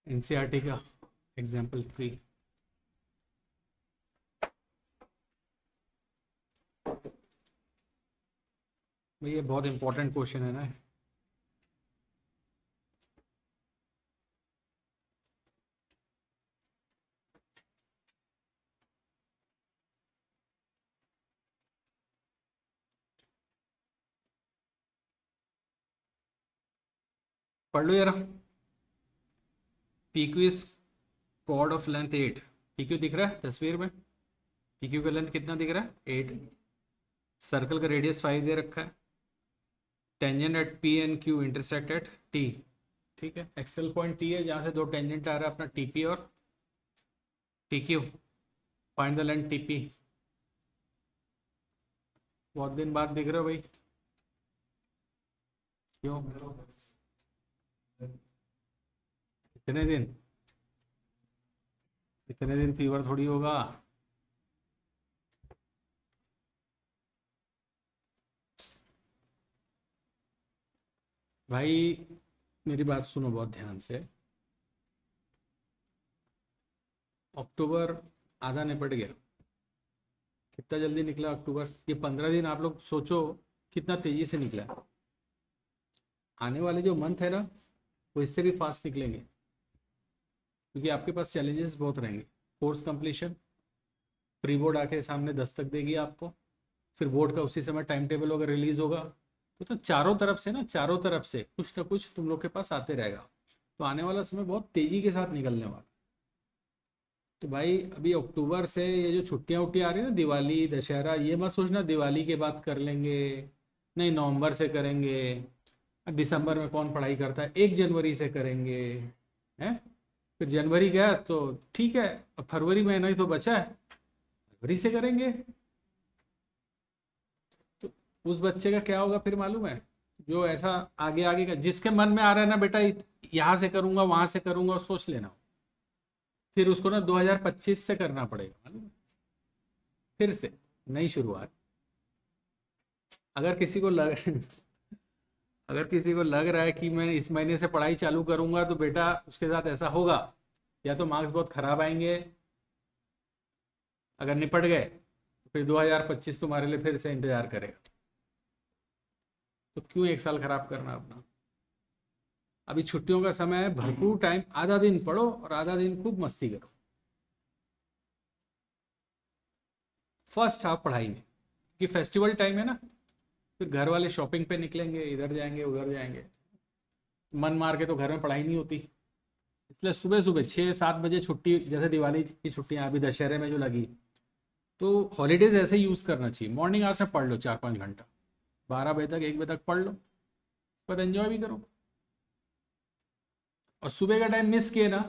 NCERT का example 3। भाई ये बहुत इंपॉर्टेंट क्वेश्चन है ना। पढ़ लो यार। PQ is chord of length 8। PQ दिख रहा है तस्वीर में? PQ का लेंथ कितना दिख रहा है? 8। सर्कल का रेडियस 5 दे रखा है। Tangent at P and Q intersect at T। ठीक है, एक्सेल पॉइंट T है जहाँ से दो टेंजेंट आ रहा है अपना TP और PQ। Find the length TP। बहुत दिन बाद दिख रहे हो भाई, क्यों? कितने दिन? इतने दिन फीवर थोड़ी होगा। भाई मेरी बात सुनो बहुत ध्यान से। अक्टूबर आधा निपट गया। कितना जल्दी निकला अक्टूबर। ये 15 दिन आप लोग सोचो कितना तेजी से निकला। आने वाले जो मंथ है ना वो इससे भी फास्ट निकलेंगे, क्योंकि आपके पास चैलेंजेस बहुत रहेंगे। कोर्स कंप्लीशन, प्री बोर्ड आके सामने दस्तक देगी आपको, फिर बोर्ड का उसी समय टाइम टेबल अगर रिलीज होगा तो चारों तरफ से ना, चारों तरफ से कुछ ना कुछ तुम लोग के पास आते रहेगा। तो आने वाला समय बहुत तेजी के साथ निकलने वाला। तो भाई अभी अक्टूबर से ये जो छुट्टियां उट्टियां आ रही है ना, दिवाली दशहरा, ये मत सोचना दिवाली के बाद कर लेंगे। नहीं, नवंबर से करेंगे। दिसंबर में कौन पढ़ाई करता है? 1 जनवरी से करेंगे हैं। फिर जनवरी गया तो ठीक है, अब फरवरी महीना ही तो बचा है, फरवरी से करेंगे। तो उस बच्चे का क्या होगा फिर मालूम है? जो ऐसा आगे आगे का जिसके मन में आ रहा है ना बेटा यहाँ से करूंगा वहां से करूंगा, सोच लेना। फिर उसको ना 2025 से करना पड़ेगा मालूम है? फिर से नई शुरुआत। अगर किसी को लग अगर किसी को लग रहा है कि मैं इस महीने से पढ़ाई चालू करूंगा तो बेटा उसके साथ ऐसा होगा, या तो मार्क्स बहुत खराब आएंगे, अगर निपट गए तो फिर 2025 तुम्हारे लिए फिर से इंतजार करेगा। तो क्यों 1 साल खराब करना अपना? अभी छुट्टियों का समय है, भरपूर टाइम, आधा दिन पढ़ो और आधा दिन खूब मस्ती करो। फर्स्ट हाफ पढ़ाई में, कि फेस्टिवल टाइम है ना, फिर घर वाले शॉपिंग पे निकलेंगे, इधर जाएंगे उधर जाएंगे, मन मार के तो घर में पढ़ाई नहीं होती। इसलिए सुबह सुबह 6-7 बजे छुट्टी, जैसे दिवाली की छुट्टियां अभी दशहरे में जो लगी, तो हॉलीडेज ऐसे यूज़ करना चाहिए। मॉर्निंग आवर्स में पढ़ लो 4-5 घंटा, 12 बजे तक 1 बजे तक पढ़ लो, पर एंजॉय भी करो। और सुबह का टाइम मिस किए ना,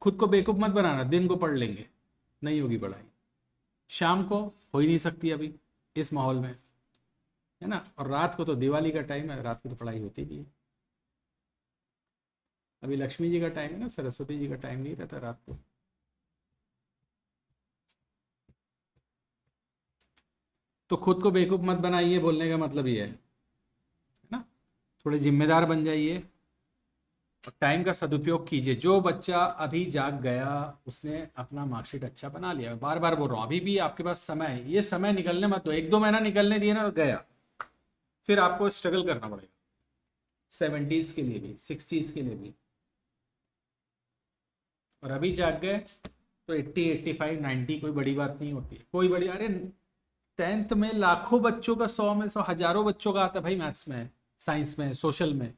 खुद को बेवकूफ़ मत बनाना, दिन को पढ़ लेंगे, नहीं होगी पढ़ाई। शाम को हो ही नहीं सकती अभी इस माहौल में, है ना। और रात को तो दिवाली का टाइम है, रात को तो पढ़ाई होती नहीं है। अभी लक्ष्मी जी का टाइम है ना, सरस्वती जी का टाइम नहीं रहता रात को। तो खुद को बेवकूफ़ मत बनाइए, बोलने का मतलब ये है ना। थोड़े जिम्मेदार बन जाइए और टाइम का सदुपयोग कीजिए। जो बच्चा अभी जाग गया उसने अपना मार्कशीट अच्छा बना लिया। बार बार बोल रहा हूँ, अभी भी आपके पास समय है, ये समय निकलने मत दो। 1-2 महीना निकलने दिए ना तो गया, फिर आपको स्ट्रगल करना पड़ेगा 70s के लिए भी, 60s के लिए भी। और अभी जाग गए तो 80, 85, 90 कोई बड़ी बात नहीं होती है, कोई बड़ी। अरे 10th में लाखों बच्चों का, 100 में 100, हजारों बच्चों का आता है भाई मैथ्स में, साइंस में, सोशल में।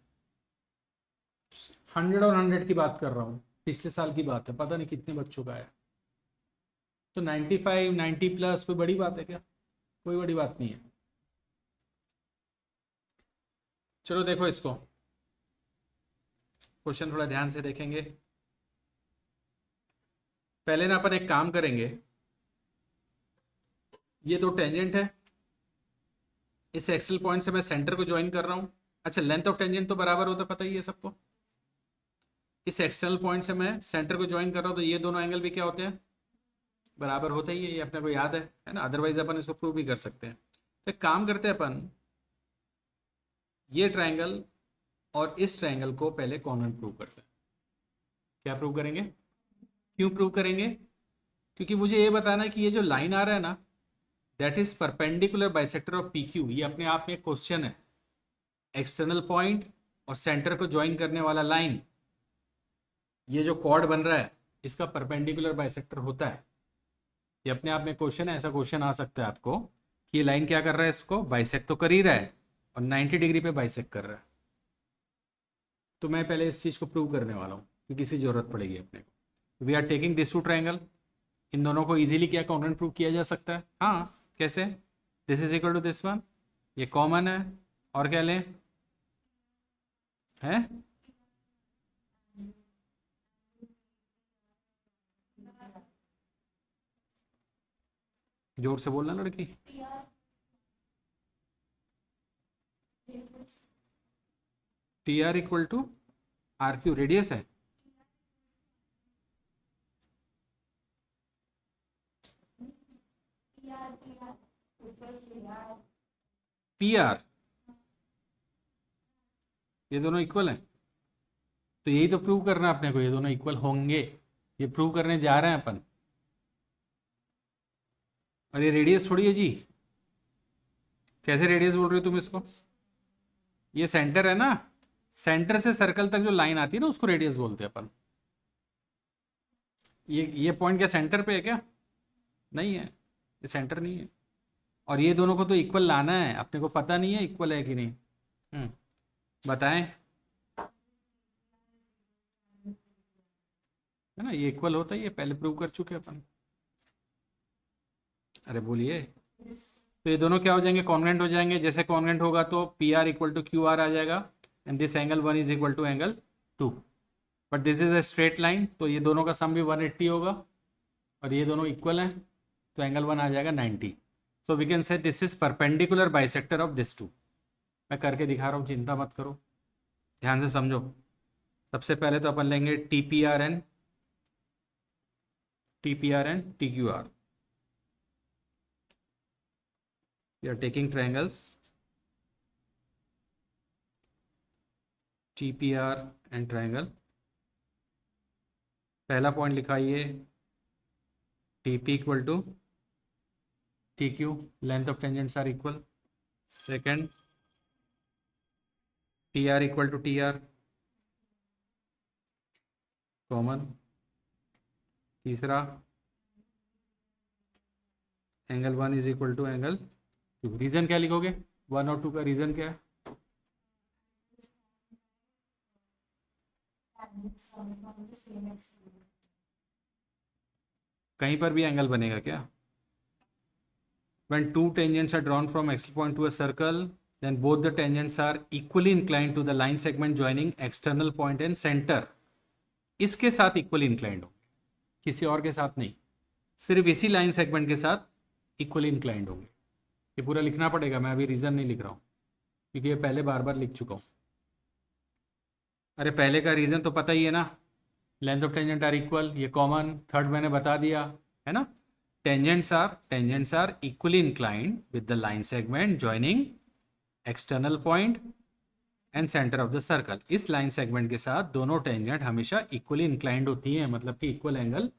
100 और 100 की बात कर रहा हूँ, पिछले साल की बात है, पता नहीं कितने बच्चों का आया। तो 95, 90+ कोई बड़ी बात है क्या? कोई बड़ी बात नहीं है। चलो देखो इसको, क्वेश्चन थोड़ा ध्यान से देखेंगे। पहले ना अपन एक काम करेंगे, ये दो टेंजेंट है, इस एक्सेल पॉइंट से मैं सेंटर को ज्वाइन कर रहा हूँ। अच्छा, लेंथ ऑफ टेंजेंट तो बराबर होता, पता ही है सबको। इस एक्सटर्नल पॉइंट से मैं सेंटर को ज्वाइन कर रहा हूँ, तो ये दोनों एंगल भी क्या होते हैं? बराबर होते ही है, ये अपने को याद है ना। अदरवाइज अपन इसको प्रूव भी कर सकते हैं। तो एक काम करते हैं अपन, ये ट्रायंगल और इस ट्रायंगल को पहले कॉमन प्रूव करते हैं। क्या प्रूव करेंगे? क्यों प्रूव करेंगे? क्योंकि मुझे ये बताना है कि ये जो लाइन आ रहा है ना, that is perpendicular bisector of P Q. ये अपने आप में एक क्वेश्चन है। एक्सटर्नल पॉइंट और सेंटर को ज्वाइन करने वाला लाइन, ये जो कॉर्ड बन रहा है इसका परपेंडिकुलर बाइसेक्टर होता है। ये अपने आप में क्वेश्चन है। ऐसा क्वेश्चन आ सकता है आपको कि ये लाइन क्या कर रहा है, इसको बाइसेक्ट तो कर ही रहा है और 90 डिग्री पे बाइसेक्ट कर रहा है। तो मैं पहले इस चीज़ को प्रूव करने वाला हूँ क्योंकि इसकी ज़रूरत पड़ेगी अपने को। We are taking this to triangle. इन दोनों को इजीली क्या कॉन्ग्रुएंट प्रूव किया जा सकता है? हाँ, कैसे? This is equal to this one, ये कॉमन है। और क्या लें? है जोर से बोलना लड़की। T R equal to R Q, radius है। पी आर, ये दोनों इक्वल हैं। तो यही तो प्रूव करना है अपने को, ये दोनों इक्वल होंगे। ये प्रूव करने जा रहे हैं अपन। और ये रेडियस थोड़ी है जी। कैसे रेडियस बोल रही हो तुम इसको? ये सेंटर है ना, सेंटर से सर्कल तक जो लाइन आती है ना उसको रेडियस बोलते हैं अपन। ये पॉइंट क्या सेंटर पे है क्या? नहीं है, ये सेंटर नहीं है। और ये दोनों को तो इक्वल लाना है अपने को, पता नहीं है इक्वल है कि नहीं। बताएं, है ना, ये इक्वल होता ही है, पहले प्रूव कर चुके अपन। अरे बोलिए। तो ये दोनों क्या हो जाएंगे? कॉन्ग्रुएंट हो जाएंगे। जैसे कॉन्ग्रुएंट होगा तो P R equal to Q R आ जाएगा and this angle 1 is equal to angle 2। But this is a straight line, तो ये दोनों का सम भी 180 होगा और ये दोनों इक्वल हैं, तो एंगल 1 आ जाएगा 90। So we can say this is perpendicular bisector of this two. मैं करके दिखा रहा हूँ, चिंता मत करो, ध्यान से समझो। सबसे पहले तो अपन लेंगे T P R and T Q R. We are taking triangles TPR and triangle। पहला पॉइंट लिखाइए TP equal to TQ, length of tangents are equal. Second TR equal to TR, common. तीसरा angle 1 is equal to angle 2। Reason क्या लिखोगे? 1 और 2 का reason क्या है? कहीं पर भी एंगल बनेगा क्या? When two tangents are drawn from axial point to a circle, then both the tangents are equally inclined to the line segment joining external point and center। इसके साथ इक्वली इंक्लाइंड होंगे, किसी और के साथ नहीं, सिर्फ इसी लाइन सेगमेंट के साथ इक्वली इंक्लाइंड होंगे। ये पूरा लिखना पड़ेगा, मैं अभी रीज़न नहीं लिख रहा हूँ क्योंकि ये पहले बार बार लिख चुका हूँ। अरे पहले का रीज़न तो पता ही है ना, length of tangent are equal, ये कॉमन। थर्ड मैंने बता दिया है ना, tangents are equally inclined with the line segment joining external point and centre of the circle. इस लाइन सेगमेंट के साथ दोनों टेंजेंट हमेशा इक्वली इंक्लाइंड होती हैं, मतलब कि इक्वल एंगल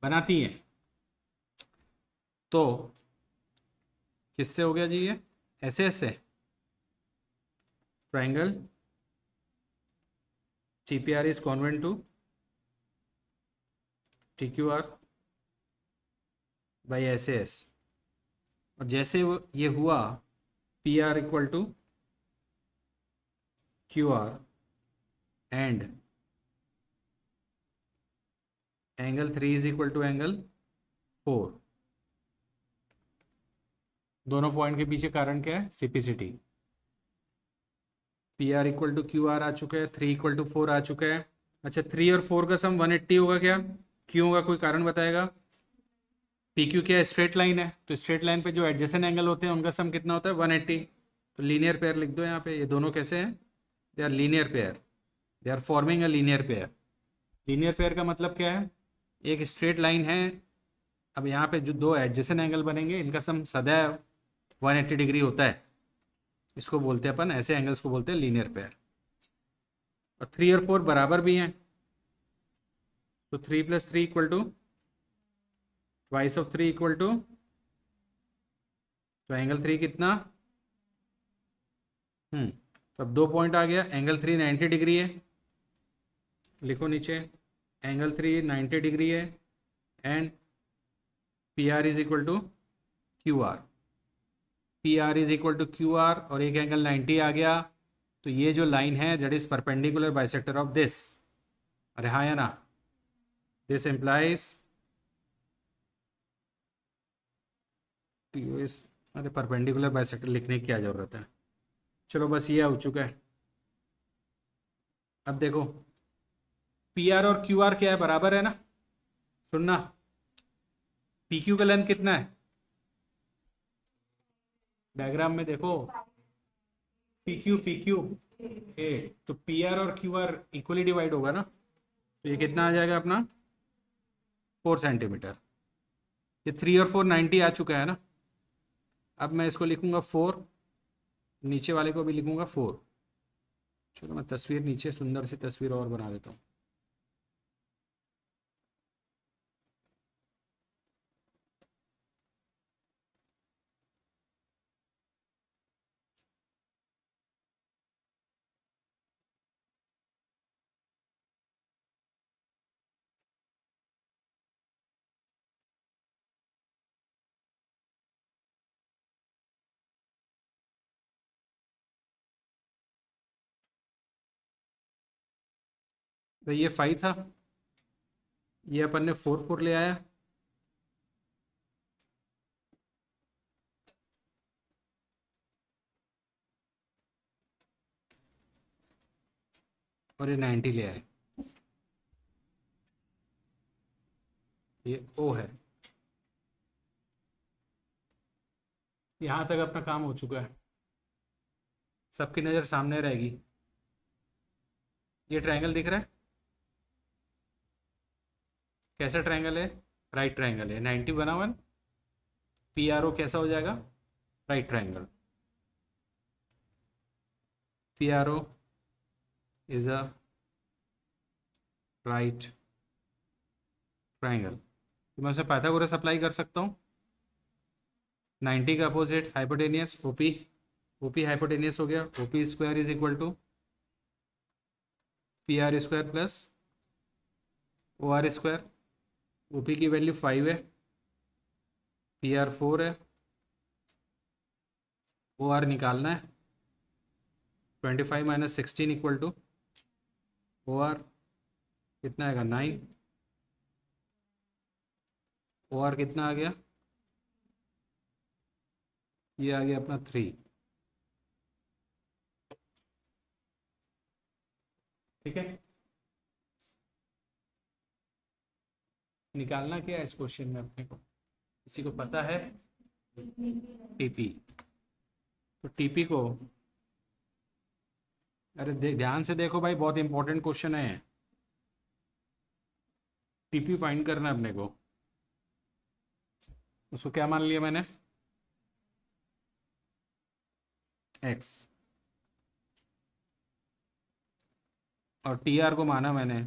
बनाती हैं। तो किससे हो गया जी ये? ऐसे triangle TPR is congruent to TQR by SAS। और जैसे ये हुआ PR equal to QR and angle 3 is equal to angle 4। दोनों पॉइंट के पीछे कारण क्या है? CPCT. PR equal to QR आ चुका है, 3 इक्वल टू 4 आ चुका है। अच्छा, 3 और 4 का सम 180 होगा क्या? क्यों होगा? कोई कारण बताएगा? PQ क्या है? स्ट्रेट लाइन है, तो स्ट्रेट लाइन पे जो एडजेसेंट एंगल होते हैं उनका सम कितना होता है? 180। तो लीनियर पेयर लिख दो यहाँ पे। ये दोनों कैसे हैं? They are linear pair, they are forming a linear pair. Linear pair का मतलब क्या है? एक स्ट्रेट लाइन है, अब यहाँ पे जो दो एडजेसेंट एंगल बनेंगे इनका सम सदैव 180 डिग्री होता है। इसको बोलते हैं अपन, ऐसे एंगल्स को बोलते हैं लीनियर पेयर। और 3 और 4 बराबर भी हैं, तो 3 + 3 = ट्वाइस ऑफ 3 = तो एंगल 3 कितना, तो अब 2 पॉइंट आ गया। एंगल 3 90 डिग्री है, लिखो नीचे, एंगल 3 90 डिग्री है and P R is equal to Q R. P R is equal to Q R और एक एंगल 90 आ गया। तो ये जो लाइन है that is perpendicular bisector of this. अरे हाँ या ना, दिस एम्प्लाइज इस, अरे परपेंडिकुलर बाइसेक्टर लिखने की क्या ज़रूरत है। चलो बस ये हो चुका है। अब देखो पी आर और क्यू आर क्या है, बराबर है ना। सुनना, पी क्यू का लेंथ कितना है, डायग्राम में देखो, पी क्यू ए, तो पी आर और क्यू आर इक्वली डिवाइड होगा ना। तो ये कितना आ जाएगा अपना 4 सेंटीमीटर। ये 3 और 4 90 आ चुका है ना। अब मैं इसको लिखूंगा 4, नीचे वाले को भी लिखूंगा 4। चलो मैं तस्वीर नीचे सुंदर सी तस्वीर और बना देता हूँ। तो ये 5 था, ये अपन ने 4 ले आया। और ये 90 ले आए, ये ओ है। यहाँ तक अपना काम हो चुका है, सबकी नज़र सामने रहेगी। ये ट्रायंगल दिख रहा है, कैसा ट्रायंगल है, राइट ट्रायंगल है। 90 बना हुआ, पी आर ओ कैसा हो जाएगा, right triangle. P R O is a right triangle. तो मैं उसे पाइथागोरस अप्लाई कर सकता हूँ। 90 का opposite hypotenuse OP, OP hypotenuse हो गया। OP square is equal to P R square plus O R square. OP की वैल्यू 5 है, पी आर 4 है, ओ आर निकालना है। 25 - 16 इक्वल टू ओ आर कितना आएगा 9। ओ आर कितना आ गया, ये आ गया अपना 3। ठीक है, निकालना क्या है इस क्वेश्चन में अपने को, किसी को पता है, टीपी। तो टीपी को, अरे ध्यान से देखो भाई, बहुत इंपॉर्टेंट क्वेश्चन है। टीपी फाइंड करना है अपने को। उसको क्या मान लिया मैंने, एक्स, और टी आर को माना मैंने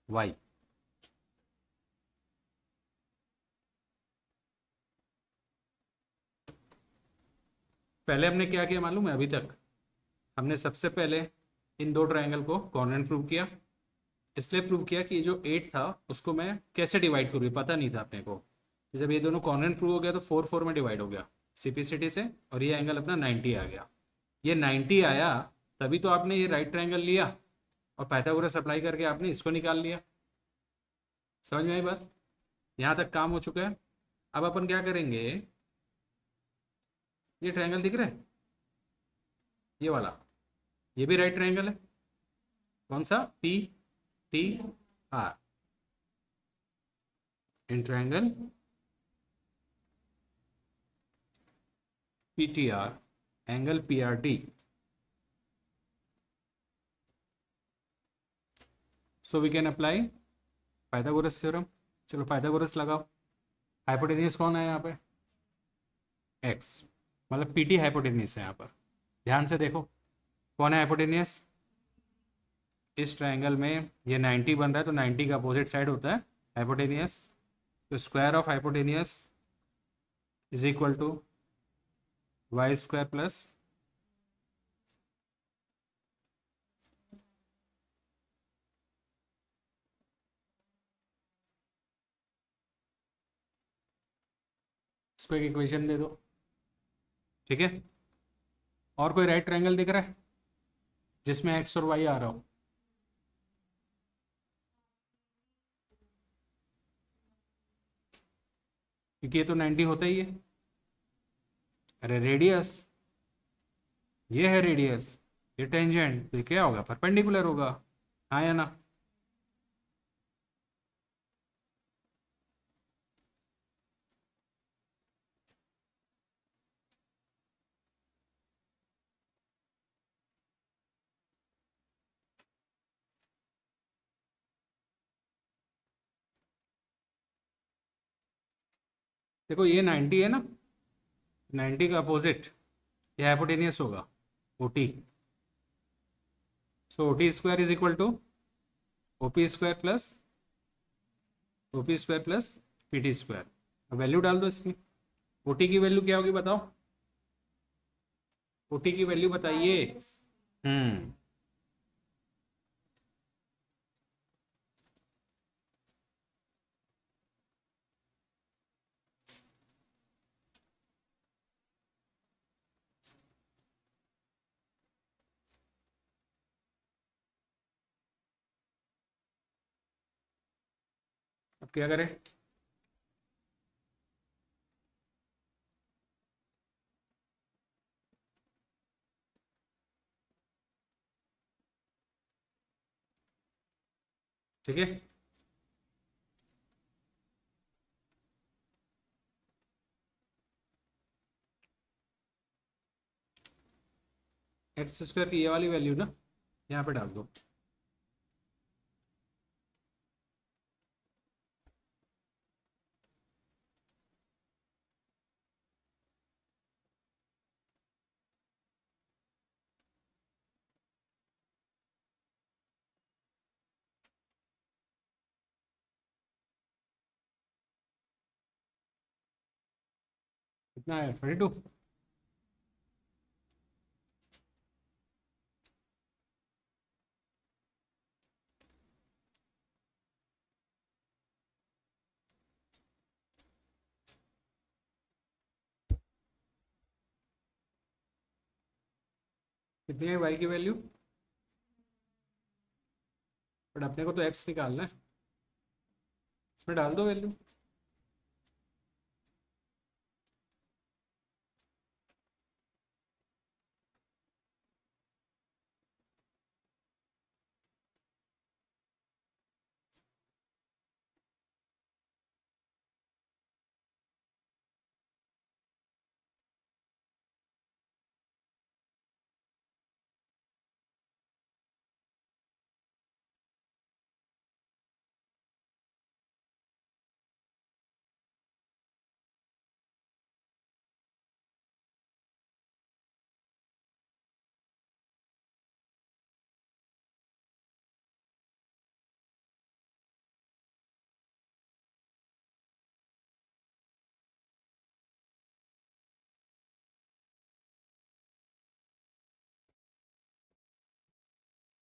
वाई। पहले हमने क्या किया मालूम है, अभी तक हमने सबसे पहले इन दो ट्रायंगल को कॉन्वेंट प्रूव किया। इसलिए प्रूव किया कि जो 8 था उसको मैं कैसे डिवाइड करूँ, पता नहीं था अपने को। जब ये दोनों कॉन्वेंट प्रूव हो गया तो 4 में डिवाइड हो गया सिंपलिसिटी से, और ये एंगल अपना 90 आ गया। ये 90 आया तभी तो आपने ये राइट ट्रायंगल लिया और पाइथागोरस अप्लाई करके आपने इसको निकाल लिया। समझ में आई बात, यहाँ तक काम हो चुका है। अब अपन क्या करेंगे, ये ट्रायंगल दिख रहा है, ये वाला, ये भी राइट ट्रायंगल है। कौन सा, P T R, in triangle P T R angle P R D. So we can apply Pythagoras theorem. चलो पाइथागोरस लगाओ। हाइपोटेनियस कौन है यहाँ पे, एक्स, मतलब पी टी हाइपोटेनियस है यहाँ पर। ध्यान से देखो कौन है हाइपोटेनियस, इस ट्रायंगल में ये 90 बन रहा है, तो 90 का अपोजिट साइड होता है हाइपोटेनियस। तो square of hypotenuse is equal to Y square plus इसको एक इक्वेशन दे दो। ठीक है, और कोई राइट ट्रायंगल दिख रहा है जिसमें एक्स और वाई आ रहा हो? क्योंकि ये तो 90 होता ही है। अरे रेडियस, ये है रेडियस, ये टेंजेंट, तो ये क्या होगा? परपेंडिकुलर होगा। हाँ या ना? देखो ये 90 है ना, 90 का अपोजिट ये हाइपोटेनियस होगा, O T. So O T square is equal to O P square plus O P square plus P T square. अब वैल्यू डाल दो इसकी। ओ टी की वैल्यू क्या होगी बताओ? ओ टी की वैल्यू बताइए। हम्म। अब क्या करें? ठीक है, एक्स स्क्वायर की ये वाली वैल्यू ना यहाँ पे डाल दो। कितना है? 32। कितनी है वाई की वैल्यू? बट अपने को तो एक्स निकालना है, इसमें डाल दो वैल्यू।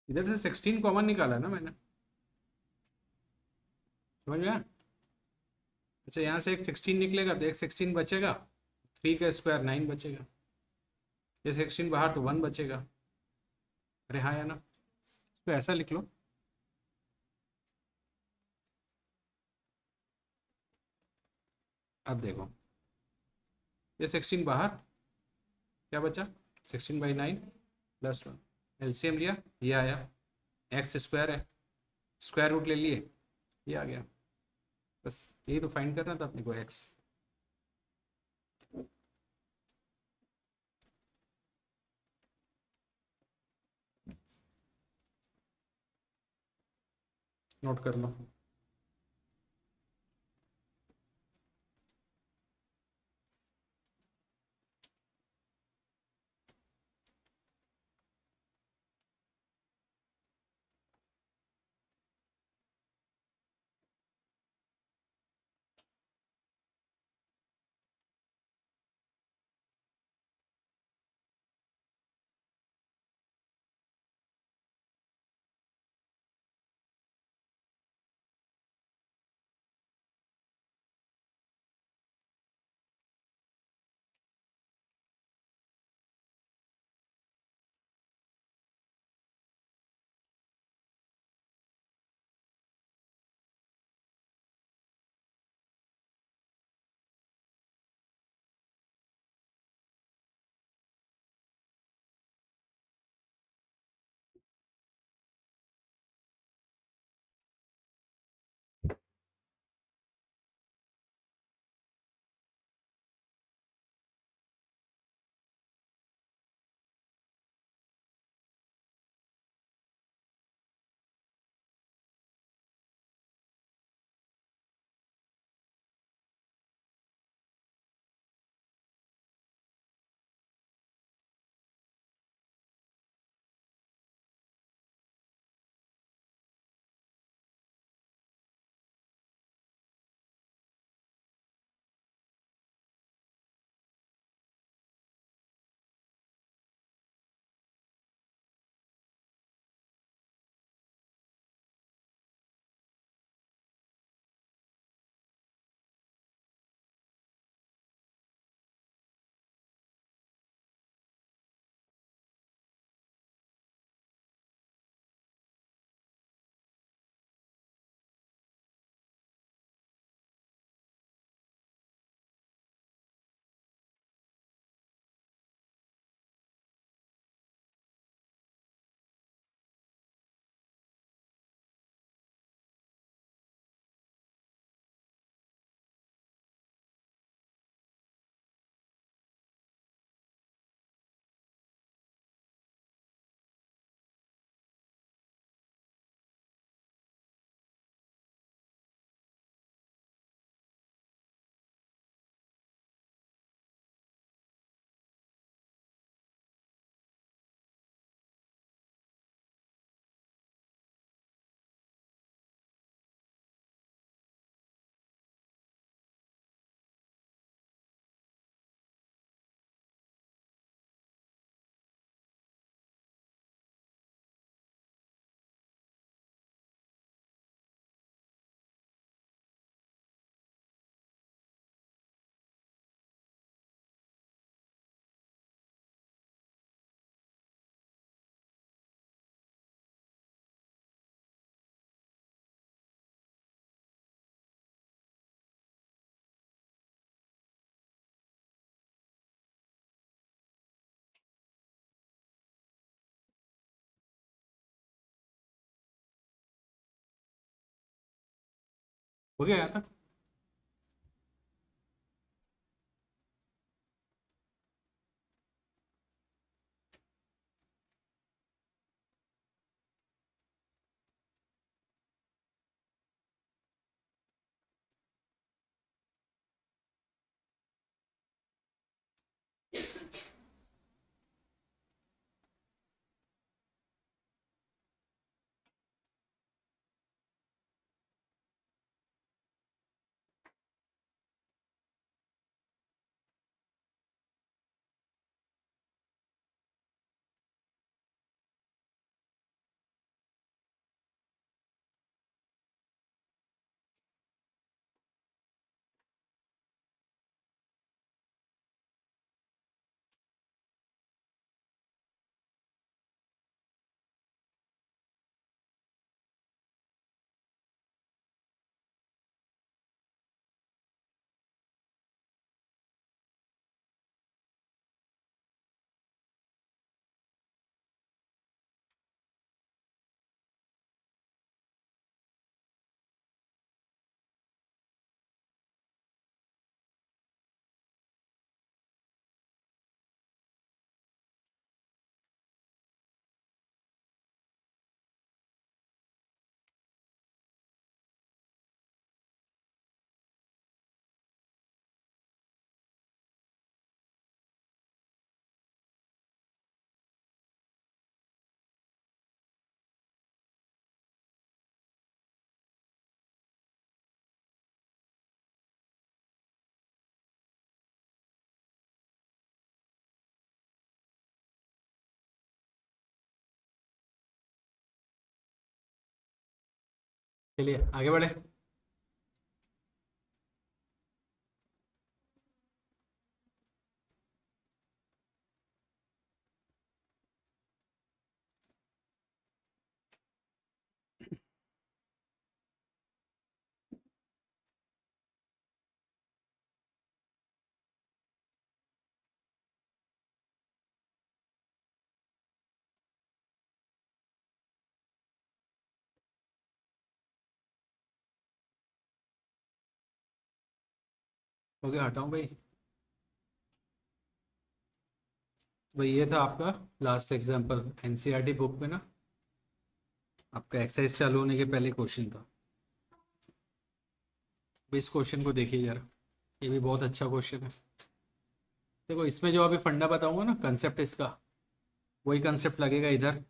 इधर से 16 कॉमन निकाला ना मैंने, समझ में आया? अच्छा, यहाँ से एक 16 निकलेगा तो एक 16 बचेगा, 3 का स्क्वायर 9 बचेगा। ये 16 बाहर तो 1 बचेगा। अरे हाँ या ना? तो ऐसा लिख लो। अब देखो, ये 16 बाहर, क्या बचा? 16/9 +1। एलसीएम लिया, ये आया, एक्स स्क्वायर है, स्क्वायर रूट ले लिए, ये आ गया। बस यही तो फाइंड करना था अपने को, एक्स। नोट कर लो। हो गया यहाँ तक? चलिए आगे बढ़े। हो गया, हटाऊं भाई? भाई ये था आपका लास्ट एग्जाम्पल एनसीईआरटी बुक में ना, आपका एक्सरसाइज चालू होने के पहले क्वेश्चन था। भाई इस क्वेश्चन को देखिए यार, ये भी बहुत अच्छा क्वेश्चन है। देखो इसमें जो अभी फंडा बताऊंगा ना, कंसेप्ट इसका वही कंसेप्ट लगेगा इधर,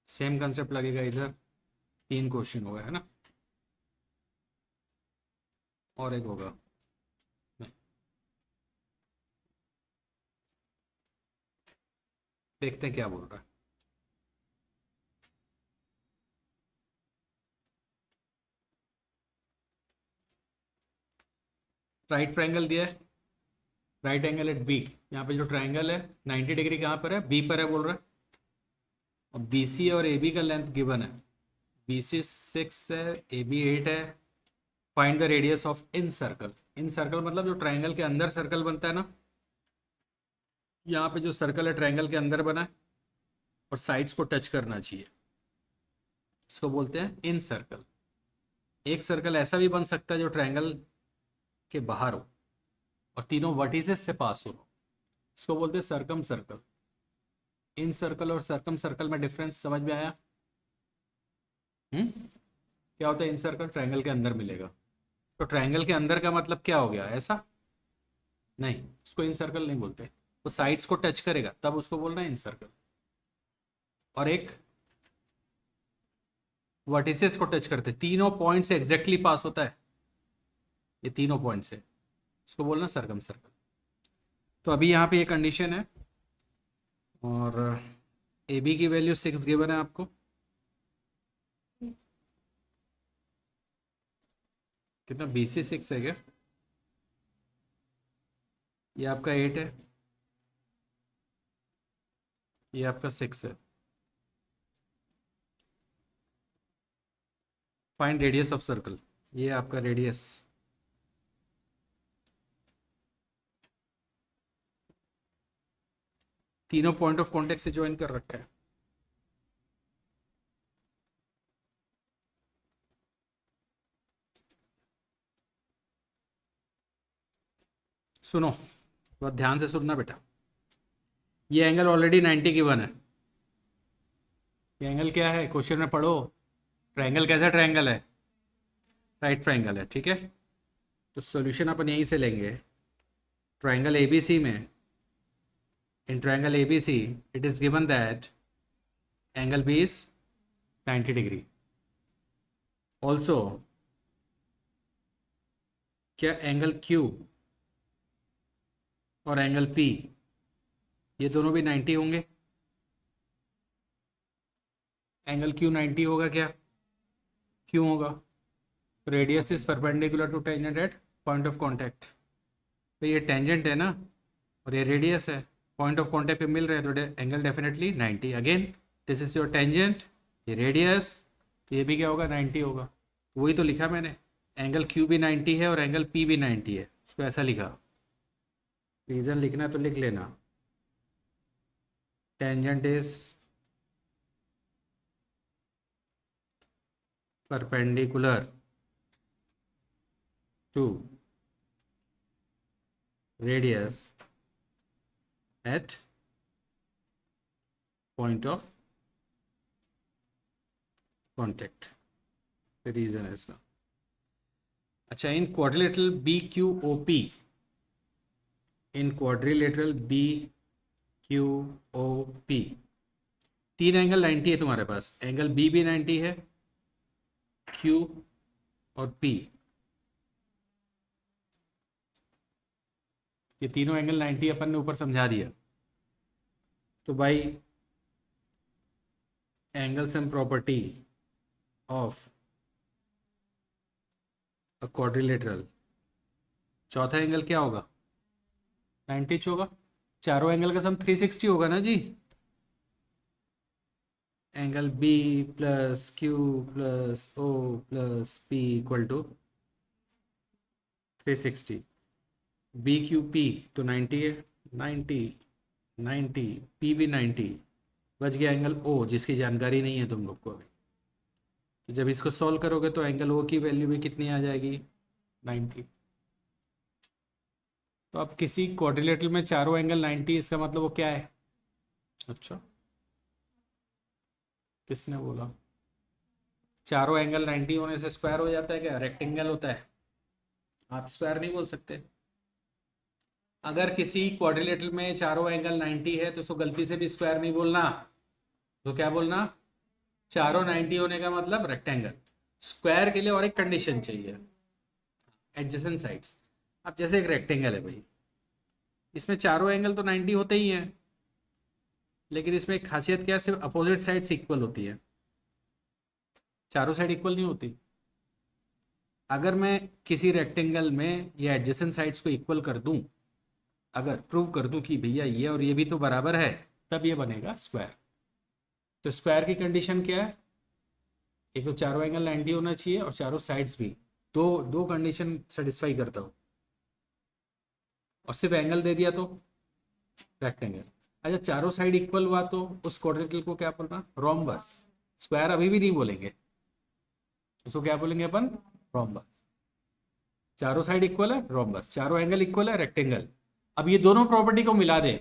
सेम कंसेप्ट लगेगा इधर। तीन क्वेश्चन हो गए है ना, और एक होगा। नहीं, देखते हैं क्या बोल रहा है। राइट ट्रायंगल दिया है, राइट एंगल एट बी। यहाँ पे जो ट्रायंगल है 90 डिग्री कहाँ पर है? बी पर है बोल रहा है। और बी सी और ए बी का लेंथ गिवन है, बी सी 6 है, ए बी 8 है। Find the radius of in circle. In circle मतलब जो ट्रायंगल के अंदर सर्कल बनता है ना, यहाँ पे जो सर्कल है ट्रायंगल के अंदर बना है और साइड्स को टच करना चाहिए, इसको बोलते हैं इन सर्कल। एक सर्कल ऐसा भी बन सकता है जो ट्रायंगल के बाहर हो और तीनों वर्टिसेस से पास हो, इसको बोलते हैं सर्कम सर्कल। इन सर्कल और सर्कम सर्कल में डिफरेंस समझ में आया? क्या होता है? इन सर्कल ट्रायंगल के अंदर मिलेगा, तो ट्रायंगल के अंदर का मतलब क्या हो गया? ऐसा नहीं, उसको इन सर्कल नहीं बोलते। वो साइड्स को टच करेगा तब उसको बोलना है इन सर्कल। और एक वर्टिसेस को टच करते, तीनों पॉइंट से एग्जैक्टली पास होता है, ये तीनों पॉइंट से, इसको बोलना सर्कम सर्कल। तो अभी यहाँ पे ये कंडीशन है और ए बी की वैल्यू 6 गिवन है आपको। कितना? बी सी 6 है क्या? ये आपका 8 है, ये आपका 6 है। फाइंड रेडियस ऑफ सर्कल, ये आपका रेडियस। तीनों पॉइंट ऑफ कॉन्टेक्ट से ज्वाइन कर रखा है। सुनो, बहुत ध्यान से सुनना बेटा। ये एंगल ऑलरेडी 90 गिवन है। ये एंगल क्या है, क्वेश्चन में पढ़ो। ट्रायंगल कैसा ट्रायंगल है, राइट ट्रायंगल है, ठीक है। तो सॉल्यूशन अपन यहीं से लेंगे। ट्रायंगल एबीसी में, in triangle ABC it is given that angle B is 90 degree. Also क्या एंगल क्यू और एंगल पी ये दोनों भी 90 होंगे? एंगल क्यू 90 होगा क्या? क्यों होगा? Radius is perpendicular to tangent at point of contact. तो ये टेंजेंट है ना, और ये रेडियस है, पॉइंट ऑफ कॉन्टैक्ट पे मिल रहे हैं, तो angle definitely 90। Again this is your tangent, ये रेडियस, तो ये भी क्या होगा, 90 होगा। वही तो लिखा मैंने, एंगल क्यू भी 90 है और एंगल पी भी 90 है, उसको ऐसा लिखा। रीज़न लिखना है तो लिख लेना, tangent is perpendicular to radius at point of contact, reason है इसका। अच्छा, in quadrilateral B Q O P, in quadrilateral B Q O P, तीन एंगल 90 है तुम्हारे पास। एंगल बी भी 90 है, क्यू और पी, ये तीनों एंगल 90 अपन ने ऊपर समझा दिया। तो भाई angle sum property of a quadrilateral, चौथा एंगल क्या होगा, 90 होगा। चारों एंगल का सम 360 होगा ना जी। Angle B plus Q plus O plus P equal to 360। B Q P तो 90 है, 90 90, पी भी 90, बच गया एंगल ओ जिसकी जानकारी नहीं है तुम लोग को अभी। तो जब इसको सॉल्व करोगे तो एंगल ओ की वैल्यू भी कितनी आ जाएगी, 90। तो अब किसी क्वाड्रिलेटरल में चारों एंगल 90, इसका मतलब वो क्या है? अच्छा, किसने बोला? चारों एंगल 90 होने से स्क्वायर हो जाता है क्या, रेक्टेंगल होता है? आप स्क्वायर नहीं बोल सकते। अगर किसी क्वाड्रिलेटरल में चारों एंगल 90 है तो उसको गलती से भी स्क्वायर नहीं बोलना। तो क्या बोलना, चारों 90 होने का मतलब रेक्टेंगल। स्क्वायर के लिए और एक कंडीशन चाहिए, एडजेसेंट साइड्स। अब जैसे एक रेक्टेंगल है भाई, इसमें चारों एंगल तो 90 होते ही हैं, लेकिन इसमें एक खासियत क्या है, सिर्फ अपोजिट साइड्स इक्वल होती है, चारों साइड इक्वल नहीं होती। अगर मैं किसी रेक्टेंगल में ये एडजेसेंट साइड्स को इक्वल कर दूं, अगर प्रूव कर दूं कि भैया ये और ये भी तो बराबर है, तब ये बनेगा स्क्वायर। तो स्क्वायर की कंडीशन क्या है, एक तो चारों एंगल 90 होना चाहिए और चारों साइड्स भी, दो दो कंडीशन सेटिस्फाई करता हो, और सिर्फ एंगल दे दिया तो रेक्टेंगल। अच्छा, चारों साइड इक्वल हुआ तो उस क्वाड्रेटिकल को क्या बोलना, रोम्बस। स्क्वायर अभी भी नहीं बोलेंगे, उसको क्या बोलेंगे अपन, रोम्बस। चारों साइड इक्वल है रोम्बस, चारों एंगल इक्वल है रेक्टेंगल। अब ये दोनों प्रॉपर्टी को मिला दे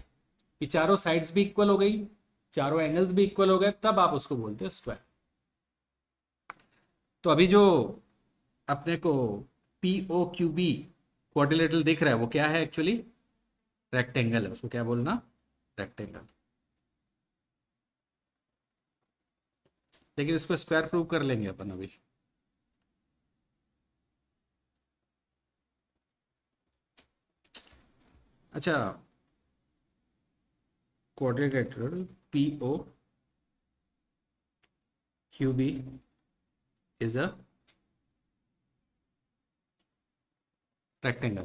कि चारों साइड्स भी इक्वल हो गई, चारों एंगल्स भी इक्वल हो गए, तब आप उसको बोलते हो स्क्वायर। तो अभी जो अपने को P O Q B quadrilateral दिख रहा है वो क्या है, एक्चुअली रेक्टेंगल है, उसको क्या बोलना, रेक्टेंगल। लेकिन इसको स्क्वायर प्रूव कर लेंगे अपन अभी। अच्छा, quadrilateral P O Q B is a rectangle.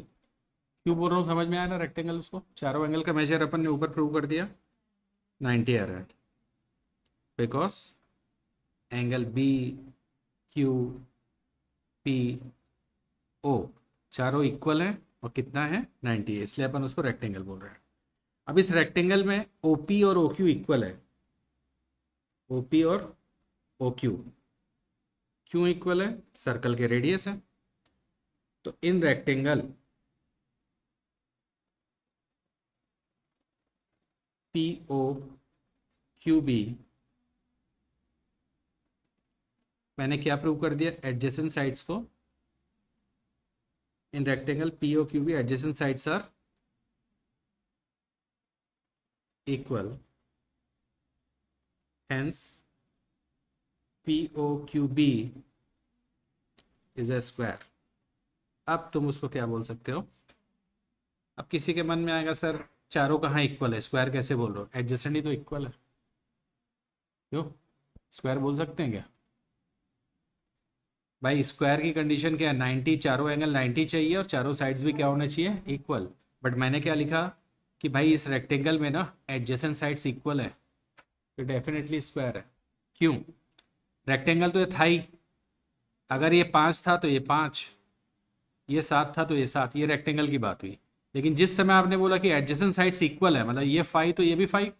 क्यों बोल रहा हूँ, समझ में आया ना, रेक्टेंगल। उसको चारों एंगल का मेजर अपन ने ऊपर प्रूव कर दिया, 90 आ रहा है, because angle B Q P O चारों इक्वल है और कितना है, 90 है, इसलिए अपन उसको रेक्टेंगल बोल रहे हैं। अब इस रेक्टेंगल में ओ पी और ओ क्यू इक्वल है, ओ पी और ओ क्यू क्यों इक्वल है, सर्कल के रेडियस है। तो in rectangle P O Q B, मैंने क्या प्रूव कर दिया, एडजेसेंट साइड्स को in rectangle P O Q B adjacent sides are equal, hence POQB is a square. अब तुम उसको क्या बोल सकते हो, अब किसी के मन में आएगा सर चारों कहाँ इक्वल है, स्क्वायर कैसे बोल रहे हो, एडजेसेंट ही तो इक्वल है, क्यों स्क्वायर बोल सकते हैं क्या भाई? स्क्वायर की कंडीशन क्या है, 90, चारों एंगल 90 चाहिए और चारों साइड्स भी क्या होने चाहिए, इक्वल। बट मैंने क्या लिखा कि भाई इस रेक्टेंगल में ना एडजेसेंट साइड्स इक्वल है, तो डेफिनेटली स्क्वायर है। क्यों, रेक्टेंगल तो ये था ही, अगर ये 5 था तो ये 5, ये 7 था तो ये 7, ये रेक्टेंगल की बात हुई। लेकिन जिस समय आपने बोला कि एडजेसेंट साइड्स इक्वल है, मतलब ये 5 तो ये भी 5,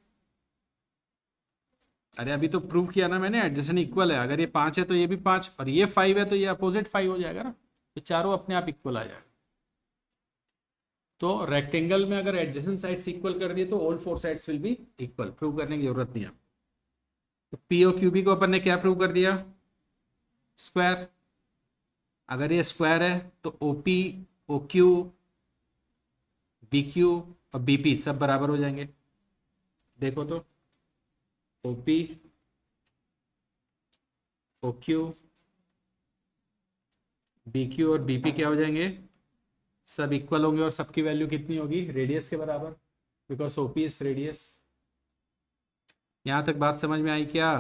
अरे अभी तो प्रूव किया ना मैंने, एडजेसेंट इक्वल है, अगर ये 5 है तो ये भी 5 और ये 5 है तो ये अपोजिट 5 हो जाएगा ना, तो चारों अपने आप इक्वल आ जाएगा। तो रेक्टेंगल में अगर एडजेसेंट साइड्स इक्वल कर दिए तो all 4 sides will be equal, prove करने की जरूरत नहीं है। तो पी ओ क्यू बी को अपन ने क्या प्रूव कर दिया, स्क्वायर। अगर ये स्क्वायर है तो O P O Q B Q और बी पी सब बराबर हो जाएंगे। देखो तो O P O Q B Q और बी पी क्या हो जाएंगे, सब इक्वल होंगे और सबकी वैल्यू कितनी होगी, रेडियस के बराबर, because O P is radius. यहां तक बात समझ में आई क्या?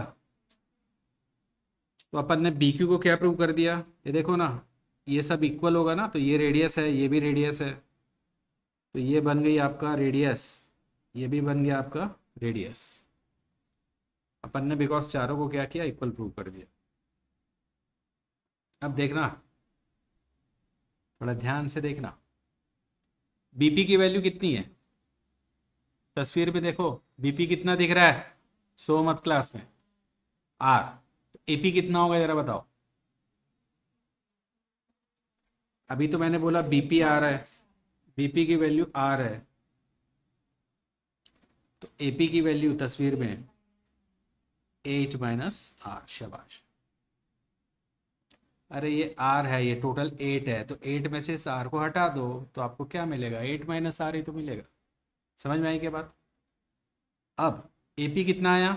तो अपन ने बी क्यू को क्या प्रूव कर दिया, ये देखो ना, ये सब इक्वल होगा ना, तो ये रेडियस है, ये भी रेडियस है, तो ये बन गई आपका रेडियस, ये भी बन गया आपका रेडियस। अपन ने बिकॉज चारों को क्या किया, इक्वल प्रूव कर दिया। अब देखना, थोड़ा ध्यान से देखना, बीपी की वैल्यू कितनी है, तस्वीर पे देखो बीपी कितना दिख रहा है, सो मत क्लास में, आर, एपी कितना होगा जरा बताओ। अभी तो मैंने बोला बीपी आर है, बीपी की वैल्यू आर है, तो एपी की वैल्यू तस्वीर में 8 माइनस आर, शाबाश। अरे ये आर है, ये टोटल 8 है, तो 8 में से इस आर को हटा दो तो आपको क्या मिलेगा, 8 माइनस आर ही तो मिलेगा। समझ में आई क्या बात? अब एपी कितना आया,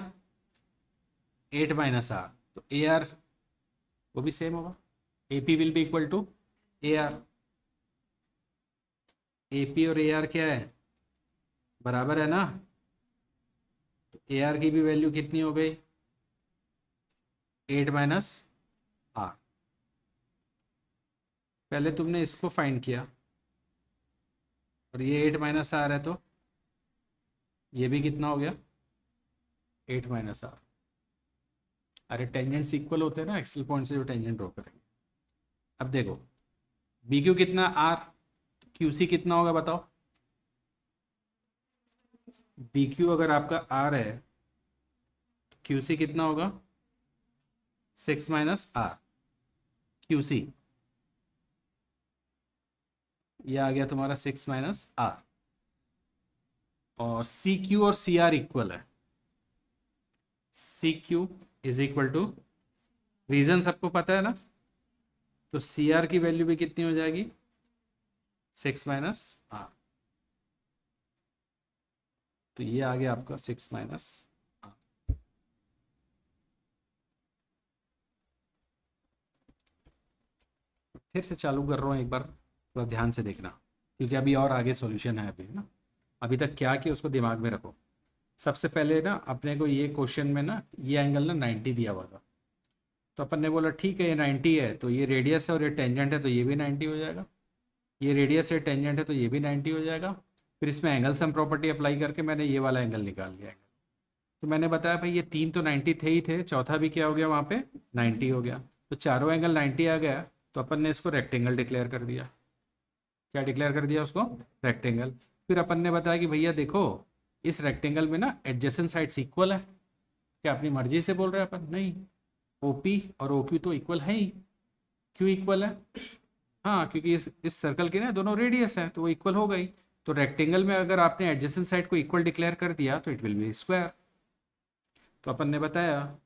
8 माइनस आर, तो ए आर वो भी सेम होगा, AP will be equal to A R. AP और ए आर क्या है, बराबर है ना, तो ए आर की भी वैल्यू कितनी हो गई, 8 माइनस आर। पहले तुमने इसको फाइंड किया और ये 8 माइनस आर है, तो ये भी कितना हो गया, 8 माइनस आर। अरे टेंजेंट्स इक्वल होते हैं ना, एक्सल पॉइंट से जो टेंजेंट ड्रॉ करेंगे। अब देखो बी क्यू कितना, आर, क्यू सी कितना होगा बताओ। बी क्यू अगर आपका आर है तो क्यू सी कितना होगा, 6 माइनस आर, क्यू सी ये आ गया तुम्हारा 6 माइनस आर। और सी क्यू और सी आर इक्वल है, C Q is equal to, reason सबको पता है ना, तो सी आर की वैल्यू भी कितनी हो जाएगी, 6 माइनस आर, तो ये आ गया आपका 6 माइनस आर। फिर से चालू कर रहा हूँ एक बार, थोड़ा ध्यान से देखना, क्योंकि अभी और आगे सॉल्यूशन है अभी ना, अभी तक क्या कि उसको दिमाग में रखो। सबसे पहले ना अपने को ये क्वेश्चन में ना ये एंगल ना 90 दिया हुआ था, तो अपन ने बोला ठीक है ये 90 है, तो ये रेडियस है और ये टेंजेंट है तो ये भी 90 हो जाएगा, ये रेडियस है टेंजेंट है तो ये भी 90 हो जाएगा। फिर इसमें एंगल सम प्रॉपर्टी अप्लाई करके मैंने ये वाला एंगल निकाल लिया एंगल। तो मैंने बताया भाई ये 3 तो 90 थे ही थे, चौथा भी क्या हो गया वहाँ पे 90 हो गया, तो चारों एंगल 90 आ गया, तो अपन ने इसको रेक्टेंगल डिक्लेयर कर दिया। क्या डिक्लेयर कर दिया उसको, रेक्टेंगल। फिर अपन ने बताया कि भैया देखो इस रेक्टेंगल में ना एडजेसेंट साइड्स इक्वल है, क्या अपनी मर्जी से बोल रहे हैं अपन, नहीं, ओपी और ओक्यू तो इक्वल है ही। क्यों इक्वल है, हाँ क्योंकि इस सर्कल के ना दोनों रेडियस है तो वो इक्वल हो गई। तो रेक्टेंगल में अगर आपने एडजेसेंट साइड को इक्वल डिक्लेयर कर दिया तो इट विल बी स्क्वायर। तो अपन ने बताया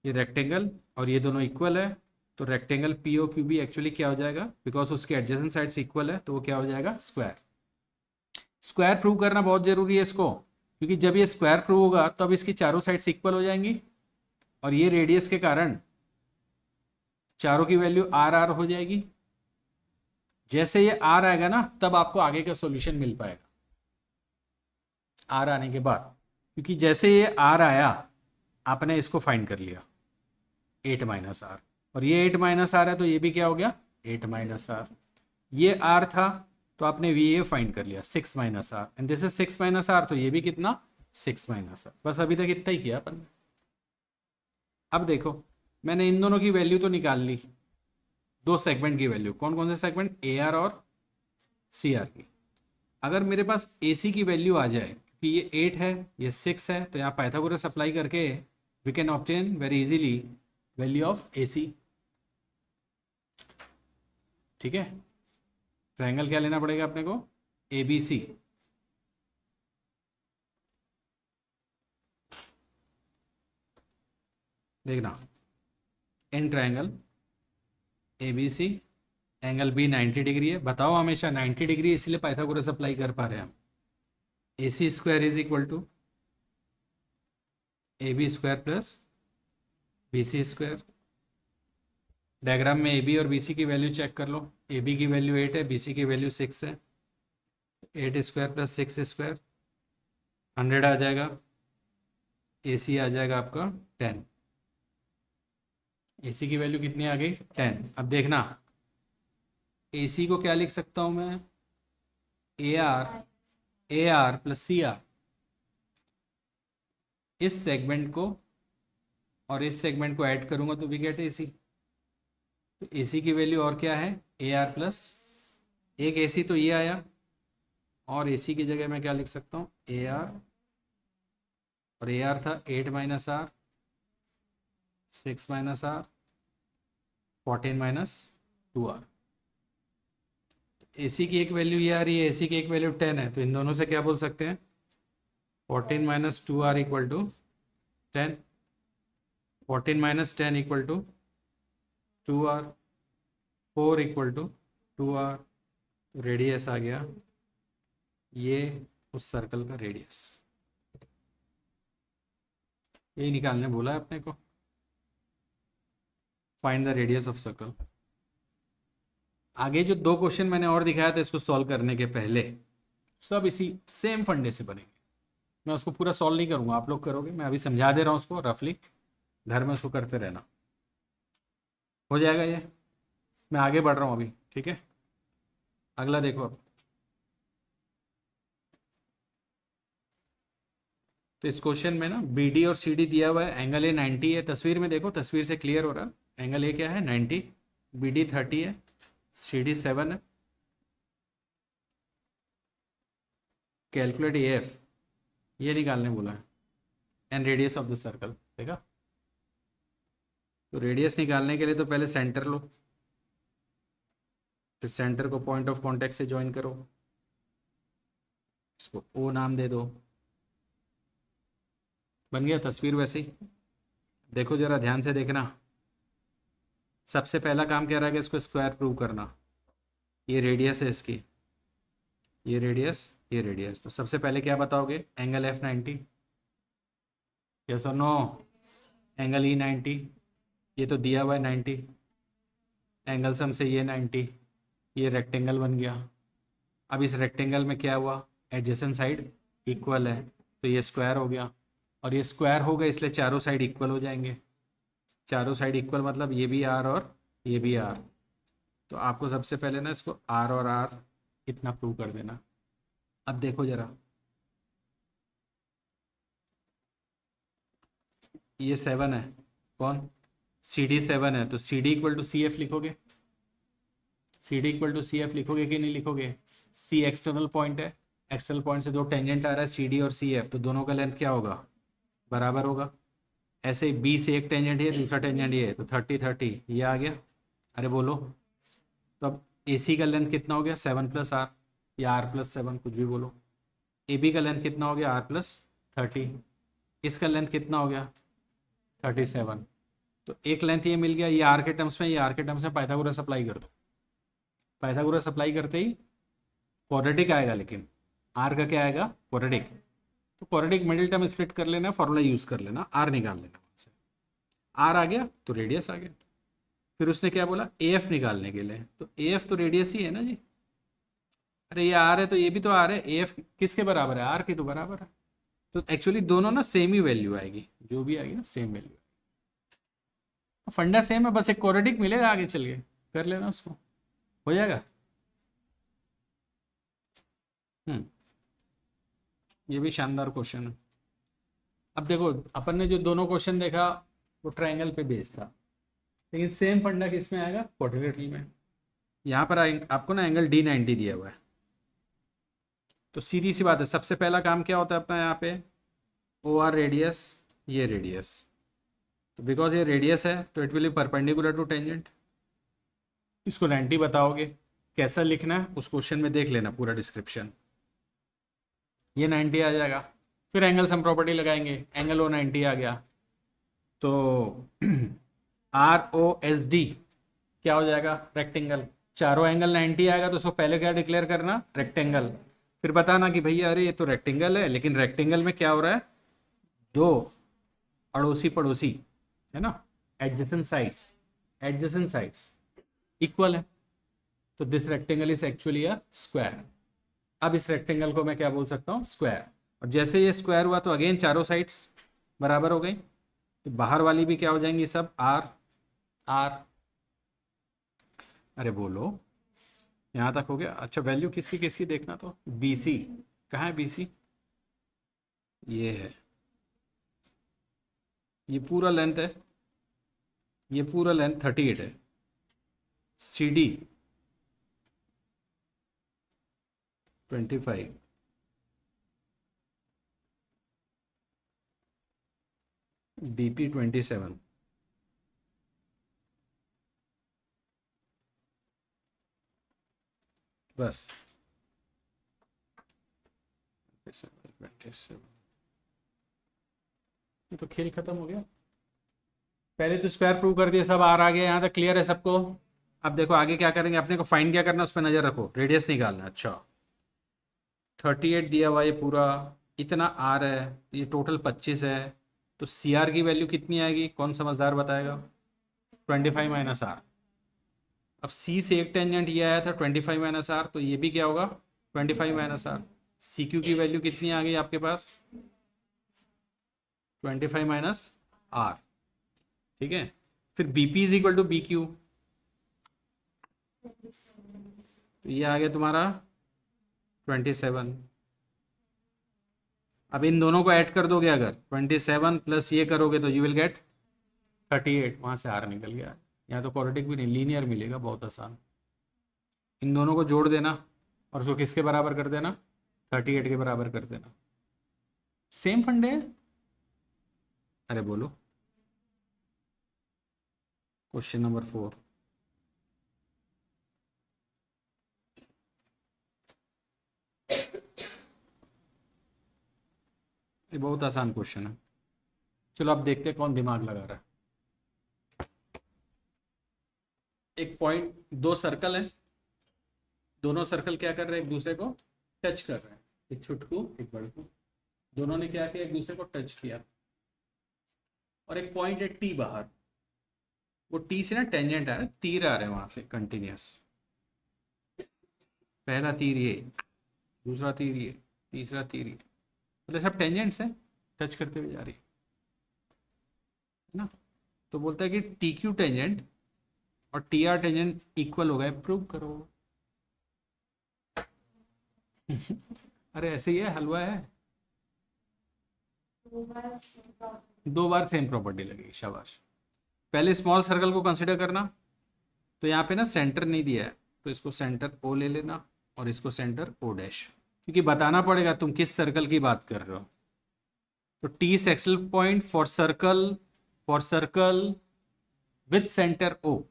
ये रेक्टेंगल और ये दोनों इक्वल है, तो rectangle P O Q B actually क्या हो जाएगा, बिकॉज उसके एडजेसेंट साइड्स इक्वल है तो वो क्या हो जाएगा, स्क्वायर। स्क्वायर प्रूव करना बहुत जरूरी है इसको, क्योंकि जब ये स्क्वायर प्रूव होगा तब इसकी चारों साइड्स इक्वल हो जाएंगी और ये रेडियस के कारण चारों की वैल्यू आर आर हो जाएगी। जैसे ये आर आएगा ना तब आपको आगे का सॉल्यूशन मिल पाएगा, आर आने के बाद, क्योंकि जैसे ये आर आया आपने इसको फाइंड कर लिया 8 माइनस आर, और ये 8 माइनस आर है तो ये भी क्या हो गया 8 माइनस आर। ये आर था तो आपने वी ए फाइंड कर लिया 6 minus R, and this is 6 minus R, तो ये भी कितना 6 माइनस आर। बस अभी तक इतना ही किया अपन ने। अब देखो मैंने इन दोनों की वैल्यू तो निकाल ली, दो सेगमेंट की वैल्यू, कौन कौन से सेगमेंट, ए आर और सी आर की। अगर मेरे पास ए सी की वैल्यू आ जाए, क्योंकि ये 8 है ये 6 है, तो यहाँ पाइथागोरस अप्लाई करके we can obtain very easily value of A C. ठीक है, ट्रायंगल क्या लेना पड़ेगा अपने को, ए बी सी। देखना in triangle A B C angle B 90 degree है, बताओ हमेशा 90 डिग्री इसलिए पाइथागोरस अप्लाई कर पा रहे हैं हम। A C square is equal to A B square plus B C square. Diagram में ए बी और बी सी की वैल्यू चेक कर लो, ए बी की वैल्यू 8 है, बी सी की वैल्यू 6 है, 8 स्क्वायर प्लस 6 स्क्वायर 100 आ जाएगा, ए सी आ जाएगा आपका 10। ए सी की वैल्यू कितनी आ गई 10। अब देखना ए सी को क्या लिख सकता हूँ मैं, A R plus C R. इस सेगमेंट को और इस सेगमेंट को ऐड करूंगा तो वी गेट ए सी। तो ए सी की वैल्यू और क्या है, ए आर प्लस, एक ए सी तो ये आया, और ए सी की जगह मैं क्या लिख सकता हूँ, ए आर, और ए आर था 8 minus R, 6 minus R, 14 minus 2 R. A C की एक वैल्यू ये आ रही है, ए सी की एक वैल्यू 10 है, तो इन दोनों से क्या बोल सकते हैं, 14 minus 2 R equal to 10, 14 minus 10 equal to 2 R, 4 equal to 2 R. Radius आ गया ये उस सर्कल का रेडियस, यही निकालने बोला है अपने को, find the radius of circle. आगे जो दो क्वेश्चन मैंने और दिखाया था इसको सॉल्व करने के पहले, सब इसी सेम फंडे से बनेंगे। मैं उसको पूरा सॉल्व नहीं करूँगा, आप लोग करोगे, मैं अभी समझा दे रहा हूँ उसको रफली, घर में उसको करते रहना, हो जाएगा ये। मैं आगे बढ़ रहा हूँ अभी, ठीक है। अगला देखो अब, तो इस क्वेश्चन में ना बी डी और सी डी दिया हुआ है, एंगल ए 90 है, तस्वीर में देखो, तस्वीर से क्लियर हो रहा है, एंगल ए क्या है 90, बी डी 30 है, सी डी 7 है। कैलकुलेट ए एफ, ये निकालने बोला है, and radius of the circle, देखा। तो रेडियस निकालने के लिए तो पहले सेंटर लो, फिर सेंटर को पॉइंट ऑफ कॉन्टेक्ट से ज्वाइन करो, इसको ओ नाम दे दो, बन गया तस्वीर वैसे ही। देखो जरा ध्यान से देखना, सबसे पहला काम कह रहा है कि इसको स्क्वायर प्रूव करना, ये रेडियस है इसकी, ये रेडियस, ये रेडियस, तो सबसे पहले क्या बताओगे, एंगल एफ 90, यस और नो, एंगल ई 90, ये तो दिया हुआ है 90, एंगल सम से ये 90, ये रेक्टेंगल बन गया। अब इस रेक्टेंगल में क्या हुआ, एडजेसेंट साइड इक्वल है, तो ये स्क्वायर हो गया, और ये स्क्वायर हो गया इसलिए चारों साइड इक्वल हो जाएंगे। चारों साइड इक्वल मतलब ये भी आर और ये भी आर, तो आपको सबसे पहले ना इसको आर और आर इतना प्रूव कर देना। अब देखो जरा, ये 7 है, कौन, सी डी 7 है, तो C D equal to C F लिखोगे, C D equal to C F लिखोगे कि नहीं लिखोगे। सी एक्सटर्नल पॉइंट है, एक्सटर्नल पॉइंट से दो टेंजेंट आ रहा है सी डी और सी एफ, तो दोनों का लेंथ क्या होगा, बराबर होगा। ऐसे ही बी से एक टेंजेंट है, दूसरा टेंजेंट ये है, तो 30 30 ये आ गया। अरे बोलो, तो अब ए सी का लेंथ कितना हो गया 7 प्लस आर, या R+7, कुछ भी बोलो। ए बी का लेंथ कितना हो गया, R+30। इसका लेंथ कितना हो गया, 37। तो एक लेंथ ये मिल गया, ये आर के टर्म्स में, ये आर के टर्म्स में पाइथागोरस अप्लाई कर दो। पाइथागोरस अप्लाई करते ही क्वाड्रेटिक आएगा, लेकिन आर का क्या आएगा, क्वाड्रेटिक। तो क्वाड्रेटिक मिडिल टर्म स्प्लिट कर लेना, फॉर्मूला यूज कर लेना, आर निकाल लेना। आर आ गया तो रेडियस आ गया। फिर उसने क्या बोला, ए एफ निकालने के लिए, तो ए एफ तो रेडियस ही है ना जी। अरे ये आर है तो ये भी तो आर है, ए एफ किसके बराबर है, आर के तो बराबर है। तो एक्चुअली दोनों ना सेम ही वैल्यू आएगी, जो भी आएगी ना सेम वैल्यू। फंडा सेम है, बस एक क्वाड्रेटिक मिलेगा आगे चल के, कर लेना उसको, हो जाएगा। ये भी शानदार क्वेश्चन है। अब देखो अपन ने जो दोनों क्वेश्चन देखा वो ट्रायंगल पे बेस्ड था, लेकिन सेम फंडा किस में आएगा, क्वाड्रिलेटरल में। यहाँ पर आपको ना एंगल D90 दिया हुआ है, तो सीधी सी बात है, सबसे पहला काम क्या होता है अपना यहाँ पे, ओ आर रेडियस, ये रेडियस। तो बिकॉज ये रेडियस है तो it will be perpendicular to tangent. इसको 90 बताओगे, कैसा लिखना है उस क्वेश्चन में देख लेना पूरा डिस्क्रिप्शन। ये 90 आ जाएगा। फिर एंगल सम प्रॉपर्टी लगाएंगे, एंगल ओ 90 आ गया, तो ROSD क्या हो जाएगा, रेक्टेंगल। चारों एंगल 90 आएगा तो उसको पहले क्या डिक्लेयर करना, रेक्टेंगल। फिर बताना कि भैया अरे ये तो रेक्टेंगल है, लेकिन रेक्टेंगल में क्या हो रहा है, दो अड़ोसी पड़ोसी है ना, एडजेसेंट साइड्स इक्वल है, तो this rectangle is actually a square. अब इस रेक्टेंगल को मैं क्या बोल सकता हूँ, स्क्वायर। और जैसे ये स्क्वायर हुआ तो अगेन चारों साइड्स बराबर हो गई, तो बाहर वाली भी क्या हो जाएंगी, सब आर। अरे बोलो, यहाँ तक हो गया। अच्छा वैल्यू किसकी किसकी देखना, तो BC कहाँ है, BC ये है, ये पूरा लेंथ है, ये पूरा लेंथ 38 है। CD 25, BP 27, बस 27। ये तो खेल खत्म हो गया। पहले तो स्क्वायर प्रूव कर दिया, सब आर आ गया, यहाँ तक क्लियर है सबको। अब देखो आगे क्या करेंगे, अपने को फाइंड क्या करना उस पर नजर रखो, रेडियस निकालना। अच्छा 38 दिया हुआ, ये पूरा इतना आर है, ये टोटल 25 है, तो CR की वैल्यू कितनी आएगी, कौन समझदार बताएगा, 25 माइनस आर। अब C से एक टेंजेंट ये आया था 25 माइनस आर, तो ये भी क्या होगा 25 माइनस आर। CQ की वैल्यू कितनी आ गई आपके पास, 25 माइनस आर, ठीक है। फिर BP is equal to BQ, तो ये आ गया तुम्हारा 27। अब इन दोनों को ऐड कर दोगे, अगर 27 प्लस ये करोगे तो यू विल गेट 38, वहाँ से आर निकल गया। यहाँ तो क्वाड्रेटिक भी नहीं, लीनियर मिलेगा, बहुत आसान। इन दोनों को जोड़ देना और उसको किसके बराबर कर देना, 38 के बराबर कर देना। सेम फंडे है। अरे बोलो, क्वेश्चन नंबर 4। ये बहुत आसान क्वेश्चन है, चलो अब देखते हैं कौन दिमाग लगा रहा है। एक पॉइंट, दो सर्कल है, दोनों सर्कल क्या कर रहे हैं, एक दूसरे को टच कर रहे हैं, एक छुटकू एक बड़कू, दोनों ने क्या किया, एक दूसरे को टच किया। और एक पॉइंट है T बाहर, वो T से ना टेंजेंट आ रहा है, तीर आ रहे हैं वहां से कंटिन्यूस। पहला तीर ये, दूसरा तीर ये, तीसरा तीर ये, मतलब सब टेंजेंट्स है, टच करते हुए जा रही है ना। तो बोलता है कि TQ टेंजेंट और TR टेंजेंट इक्वल हो गए, प्रूव करो। अरे ऐसे ही है, हलवा है। दो बार सेम प्रॉपर्टी लगेगी, शाबाश। पहले स्मॉल सर्कल को कंसिडर करना, तो यहाँ पे ना सेंटर नहीं दिया है, तो इसको सेंटर O ले लेना और इसको सेंटर O डैश, क्योंकि बताना पड़ेगा तुम किस सर्कल की बात कर रहे हो। तो T sectional point for circle with centre O,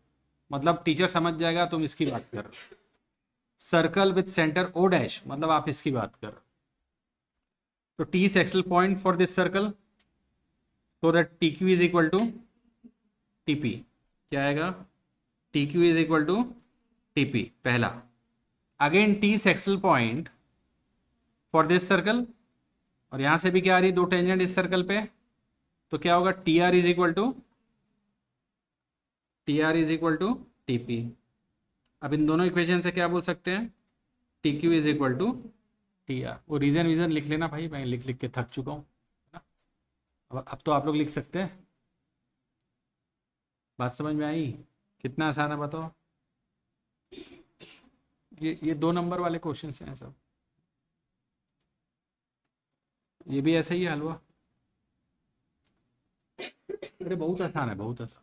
मतलब टीचर समझ जाएगा तुम इसकी बात कर रहे हो। Circle with centre O dash, मतलब आप इसकी बात कर। तो T sectional point for this circle, so that T Q is equal to T P. क्या आएगा? T Q is equal to T P पहला। Again T sectional point for this circle, और यहां से भी क्या आ रही है, दो टेंजेंट इस सर्कल पे, तो क्या होगा? T R is equal to T P. अब इन दोनों इक्वेशन से क्या बोल सकते हैं? T Q is equal to T R. वो रीजन वीजन लिख लेना भाई, मैं लिख लिख के थक चुका हूँ। अब तो आप लोग लिख सकते हैं। बात समझ में आई? कितना आसान है बताओ। ये 2 नंबर वाले क्वेश्चन हैं सब, ये भी ऐसा ही हल हुआ। अरे बहुत आसान है, बहुत आसान।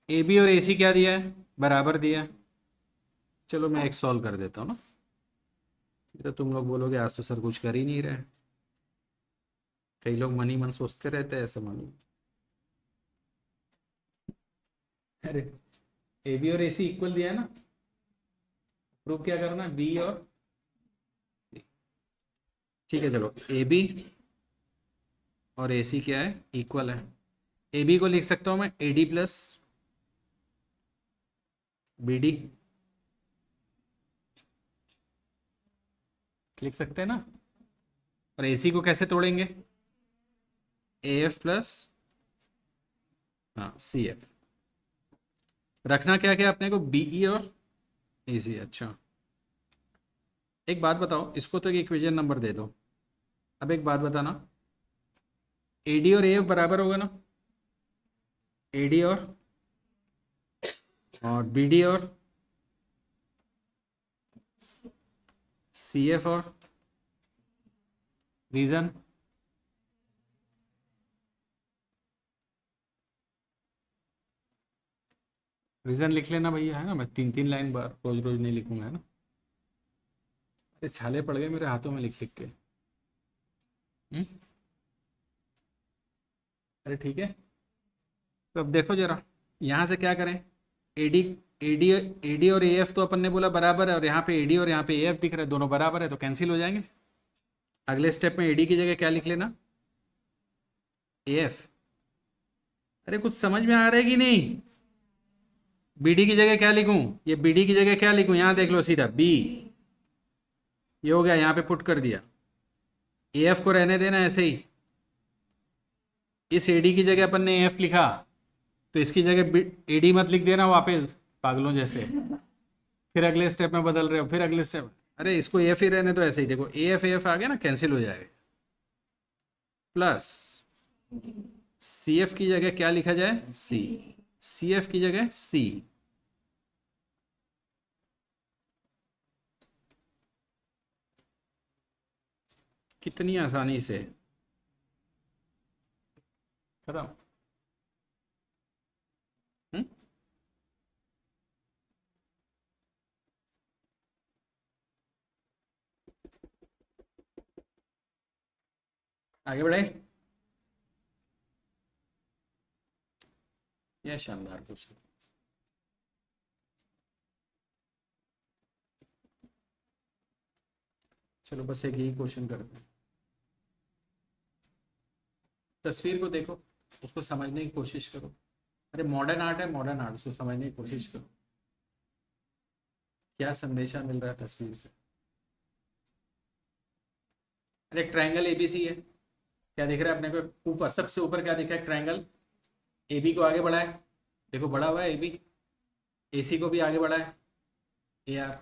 ए बी और ए सी क्या दिया है? बराबर दिया है। चलो मैं एक सॉल्व कर देता हूँ ना, तो तुम लोग बोलोगे आज तो सर कुछ कर ही नहीं रहे। कई लोग मन ही मन सोचते रहते हैं ऐसा मालूम। अरे ए बी और ए सी इक्वल दिया है ना, प्रूव क्या करना है? बी और C। ठीक है, चलो ए बी और ए सी क्या है? इक्वल है। ए बी को लिख सकता हूँ मैं A D plus B D, लिख सकते हैं ना। और ए सी को कैसे तोड़ेंगे? ए एफ प्लस हाँ सी एफ। रखना क्या क्या अपने को? बी ई और ए सी। अच्छा एक बात बताओ, इसको तो एक इक्वेशन नंबर दे दो। अब एक बात बताना, ए डी और ए एफ बराबर होगा ना? ए डी और बी डी और सी एफ और रीजन लिख लेना भैया, है ना। मैं 3 3 लाइन बार रोज रोज नहीं लिखूंगा, है ना। अरे छाले पड़ गए मेरे हाथों में लिख लिख के। अरे ठीक है, तो अब देखो जरा, यहाँ से क्या करें? एडी एडी एडी और ए एफ तो अपन ने बोला बराबर है, और यहाँ पे एडी और यहाँ पे ए एफ दिख रहा है, दोनों बराबर है, तो कैंसिल हो जाएंगे। अगले स्टेप में एडी की जगह क्या लिख लेना? A F. अरे कुछ समझ में आ रहा है कि नहीं? बीडी की जगह क्या लिखूं? ये बीडी की जगह क्या लिखूं? यहाँ देख लो सीधा बी, ये हो गया, यहाँ पे पुट कर दिया। ए एफ को रहने देना ऐसे ही। इस एडी की जगह अपन ने एफ लिखा, तो इसकी जगह एडी मत लिख देना वापस पागलों जैसे। फिर अगले स्टेप में बदल रहे हो, फिर अगले स्टेप। अरे इसको एफ ही रहने, तो ऐसे ही देखो, ए एफ आ गया ना, कैंसिल हो जाएगा। प्लस सी एफ की जगह क्या लिखा जाए? सी। सी एफ की जगह सी। कितनी आसानी से खत्म। आगे बढ़े। यह शानदार क्वेश्चन। चलो बस एक ही क्वेश्चन करते हैं। तस्वीर को देखो, उसको समझने की कोशिश करो। अरे मॉडर्न आर्ट है, मॉडर्न आर्ट, उसको समझने की कोशिश करो। क्या संदेशा मिल रहा है तस्वीर से? अरे ट्रायंगल एबीसी है, क्या दिख रहा है अपने को? ऊपर सबसे ऊपर क्या दिखा है? ट्रायंगल। ए बी को आगे बढ़ा है, देखो बढ़ा हुआ है ए बी। ए सी को भी आगे बढ़ा है ए आर।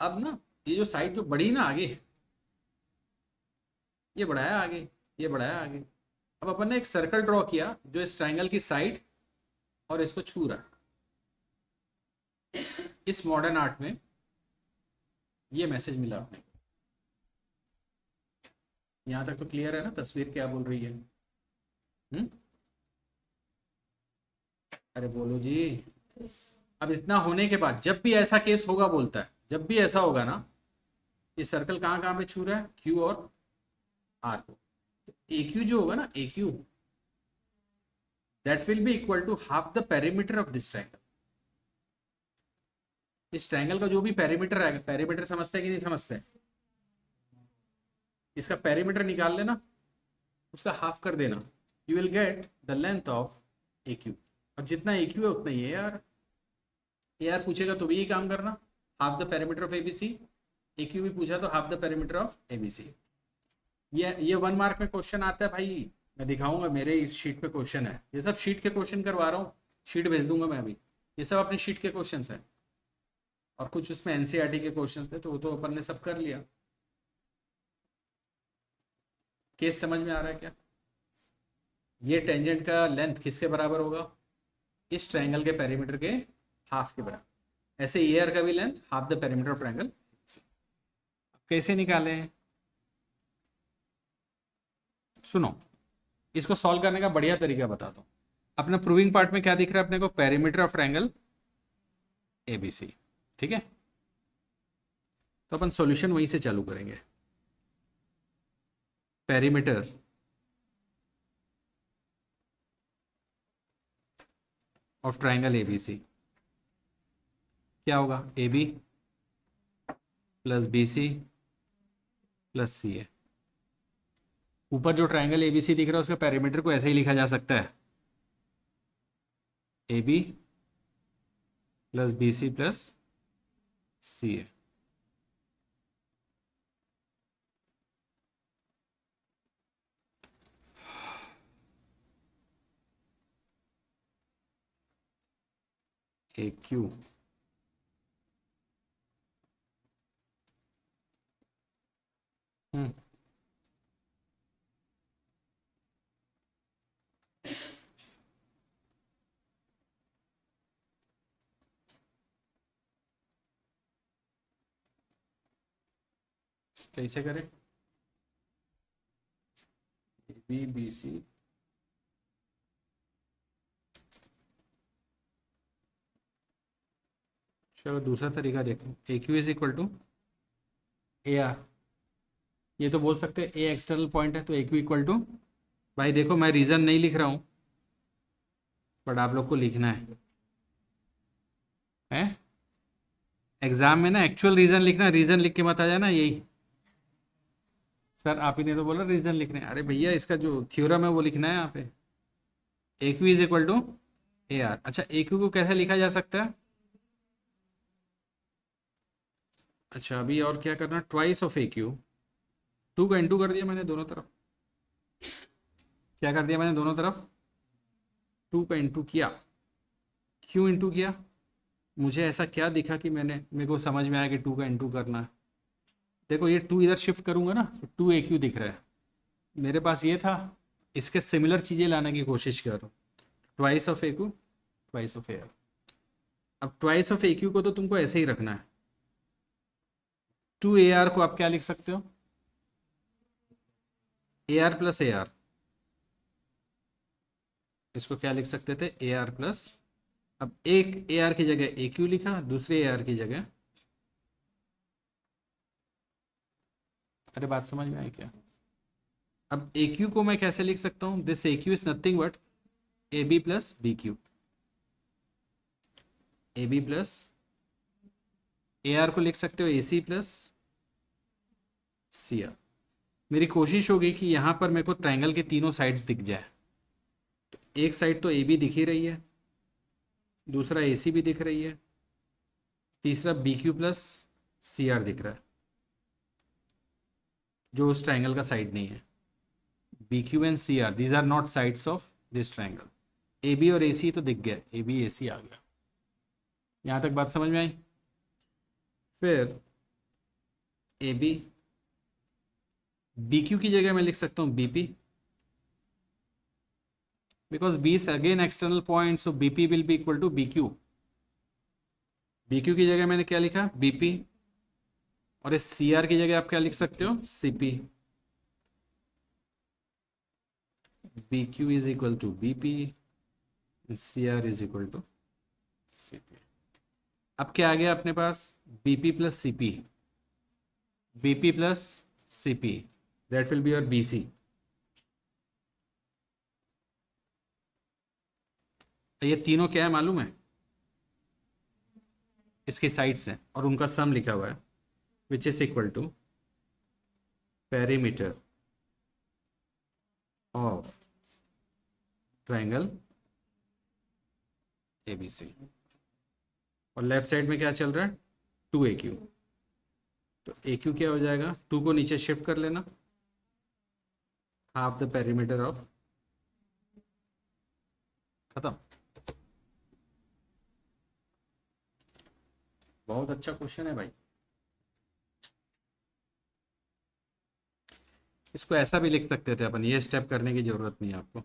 अब ना ये जो साइड जो बढ़ी ना आगे, ये बढ़ाया आगे, ये बढ़ाया आगे। अब अपन ने एक सर्कल ड्रॉ किया जो इस ट्रायंगल की साइड और इसको छू रहा है। इस मॉडर्न आर्ट में ये मैसेज मिला अपने को। यहां तक तो क्लियर है ना? तस्वीर क्या बोल रही है? अरे बोलो जी। अब इतना होने के बाद जब भी ऐसा केस होगा, बोलता है जब भी ऐसा होगा ना, ये सर्कल कहाँ कहाँ पे छू रहा है? क्यू और आर को। ए क्यू जो होगा ना, A Q, that will be equal to half the perimeter of this triangle. इस ट्रायंगल का जो भी पेरीमीटर आएगा, पेरीमीटर समझते हैं कि नहीं समझते? इसका पेरीमीटर निकाल लेना, उसका हाफ कर देना, you will get the length of A Q. और जितना ए क्यू है उतना ही ए आर पूछेगा तो भी यही काम करना, half the perimeter of A B C. A Q भी पूछा तो half the perimeter of A B C. ये 1 मार्क में क्वेश्चन आता है भाई, मैं दिखाऊंगा, मेरे इस शीट पे क्वेश्चन है, ये सब शीट के क्वेश्चन करवा रहा हूँ, शीट भेज दूंगा मैं अभी। ये सब अपनी शीट के क्वेश्चन हैं, और कुछ उसमें एनसीईआरटी के क्वेश्चन थे, तो वो तो अपन ने सब कर लिया। केस समझ में आ रहा है क्या? ये टेंजेंट का लेंथ किसके बराबर होगा? इस ट्रायंगल के पेरीमीटर के हाफ के बराबर। ऐसे एयर का भी length half the perimeter of triangle. कैसे निकाले? सुनो, इसको सॉल्व करने का बढ़िया तरीका बताता हूँ। अपना प्रूविंग पार्ट में क्या दिख रहा है अपने को? पेरीमीटर ऑफ ट्रायंगल एबीसी, ठीक है। तो अपन सॉल्यूशन वहीं से चालू करेंगे। पेरीमीटर ऑफ ट्रायंगल एबीसी क्या होगा? A B plus B C plus C A. ऊपर जो ट्रायंगल एबीसी दिख रहा है उसका पेरीमीटर को ऐसे ही लिखा जा सकता है, A B plus B C plus C A Q कैसे करें? ए बी बी सी, चलो दूसरा तरीका देखो। A Q is equal to A R. ये तो बोल सकते हैं ए एक्सटर्नल पॉइंट है तो ए क्यू इक्वल टू, भाई देखो मैं रीज़न नहीं लिख रहा हूँ, बट आप लोग को लिखना है एग्जाम में ना, एक्चुअल रीज़न लिखना, रीज़न लिख के मत आ जाना यही सर आप ही ने तो बोला रीज़न लिखने। अरे भैया इसका जो थ्योरम है वो लिखना है यहाँ पे। A Q is equal to A R. अच्छा ए क्यू को कैसे लिखा जा सकता है? अच्छा अभी और क्या करना? Twice of A Q, two का इंटू कर दिया मैंने दोनों तरफ। क्या कर दिया मैंने दोनों तरफ? टू का इंटू किया। क्यों इंटू किया? मुझे ऐसा क्या दिखा कि मेरे को समझ में आया कि टू का इंटू करना है। देखो ये टू इधर शिफ्ट करूंगा ना तो टू ए क्यू दिख रहा है, मेरे पास ये था, इसके सिमिलर चीज़ें लाने की कोशिश करो। Twice of A Q, twice of A R. अब ट्वाइस ऑफ ए क्यू को तो तुमको ऐसे ही रखना है। टू ए आर को आप क्या लिख सकते हो? ए आर प्लस ए आर। इसको क्या लिख सकते थे? ए आर प्लस, अब एक ए आर की जगह ए क्यू लिखा, दूसरे ए आर की जगह, अरे बात समझ में आई क्या? अब ए क्यू को मैं कैसे लिख सकता हूँ? This A Q is nothing but A B plus B Q. A B plus, A R को लिख सकते हो ए सी प्लस सी आर। मेरी कोशिश होगी कि यहाँ पर मेरे को ट्रायंगल के तीनों साइड्स दिख जाए। तो एक साइड तो ए बी दिख ही रही है, दूसरा ए सी भी दिख रही है, तीसरा B Q plus C R दिख रहा है, जो उस ट्रायंगल का साइड नहीं है। B Q and C R, these are not sides of this triangle. A B और ए सी तो दिख गया, ए बी ए सी आ गया। यहाँ तक बात समझ में आई? फिर ए बी, बी क्यू की जगह मैं लिख सकता हूँ B P, because B is again external point, so B P will be equal to B Q. B Q की जगह मैंने क्या लिखा? B P. और इस सी आर की जगह आप क्या लिख सकते हो? C P. B Q is equal to B P, C R is equal to C P. अब क्या आ गया अपने पास? B P plus C P, B P plus C P, that will be your B C. ये तीनों क्या है मालूम है? इसकी साइड्स हैं और उनका सम लिखा हुआ है, which is equal to perimeter of triangle ABC। और लेफ्ट साइड में क्या चल रहा है, 2AQ। तो AQ क्या हो जाएगा, 2 को नीचे शिफ्ट कर लेना, हाफ द पेरीमीटर ऑफ, खत्म। बहुत अच्छा क्वेश्चन है भाई। इसको ऐसा भी लिख सकते थे अपन, ये स्टेप करने की जरूरत नहीं है आपको।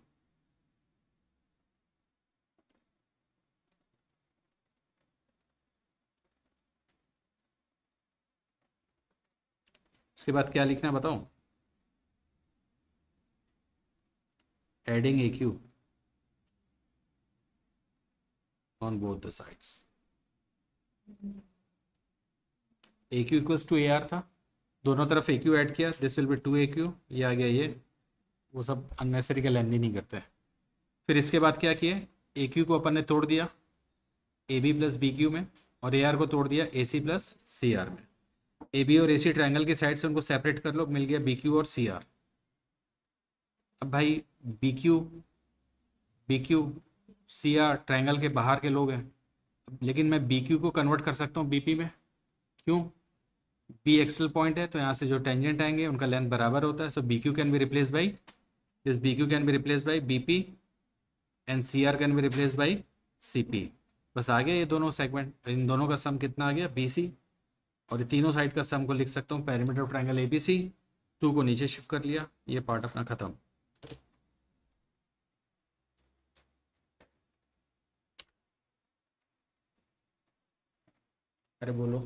इसके बाद क्या लिखना है बताओ, adding AQ on both the sides. AQ equals to AR था, दोनों तरफ AQ ऐड किया, दिस विल बी 2AQ, ये आ गया ये। वो सब अननेसरी का लेंदी नहीं करते। फिर इसके बाद क्या किया, AQ को अपन ने तोड़ दिया AB प्लस BQ में, और AR को तोड़ दिया AC प्लस CR में। AB और AC ट्रायंगल के साइड से उनको सेपरेट कर लो, मिल गया BQ और CR। अब भाई BQ CR ट्रायंगल के बाहर के लोग हैं, लेकिन मैं BQ को कन्वर्ट कर सकता हूँ BP में। क्यों, B एक्सल पॉइंट है, तो यहाँ से जो टेंजेंट आएंगे उनका लेंथ बराबर होता है। सो BQ can be replace by this, BQ can be replace by BP and CR can be replace by CP। बस आ गया ये दोनों सेगमेंट, इन दोनों का सम कितना आ गया, BC। और ये तीनों साइड का सम को लिख सकता हूँ पेरीमीटर ऑफ ट्रायंगल ABC। 2 को नीचे शिफ्ट कर लिया, ये पार्ट अपना खत्म। अरे बोलो।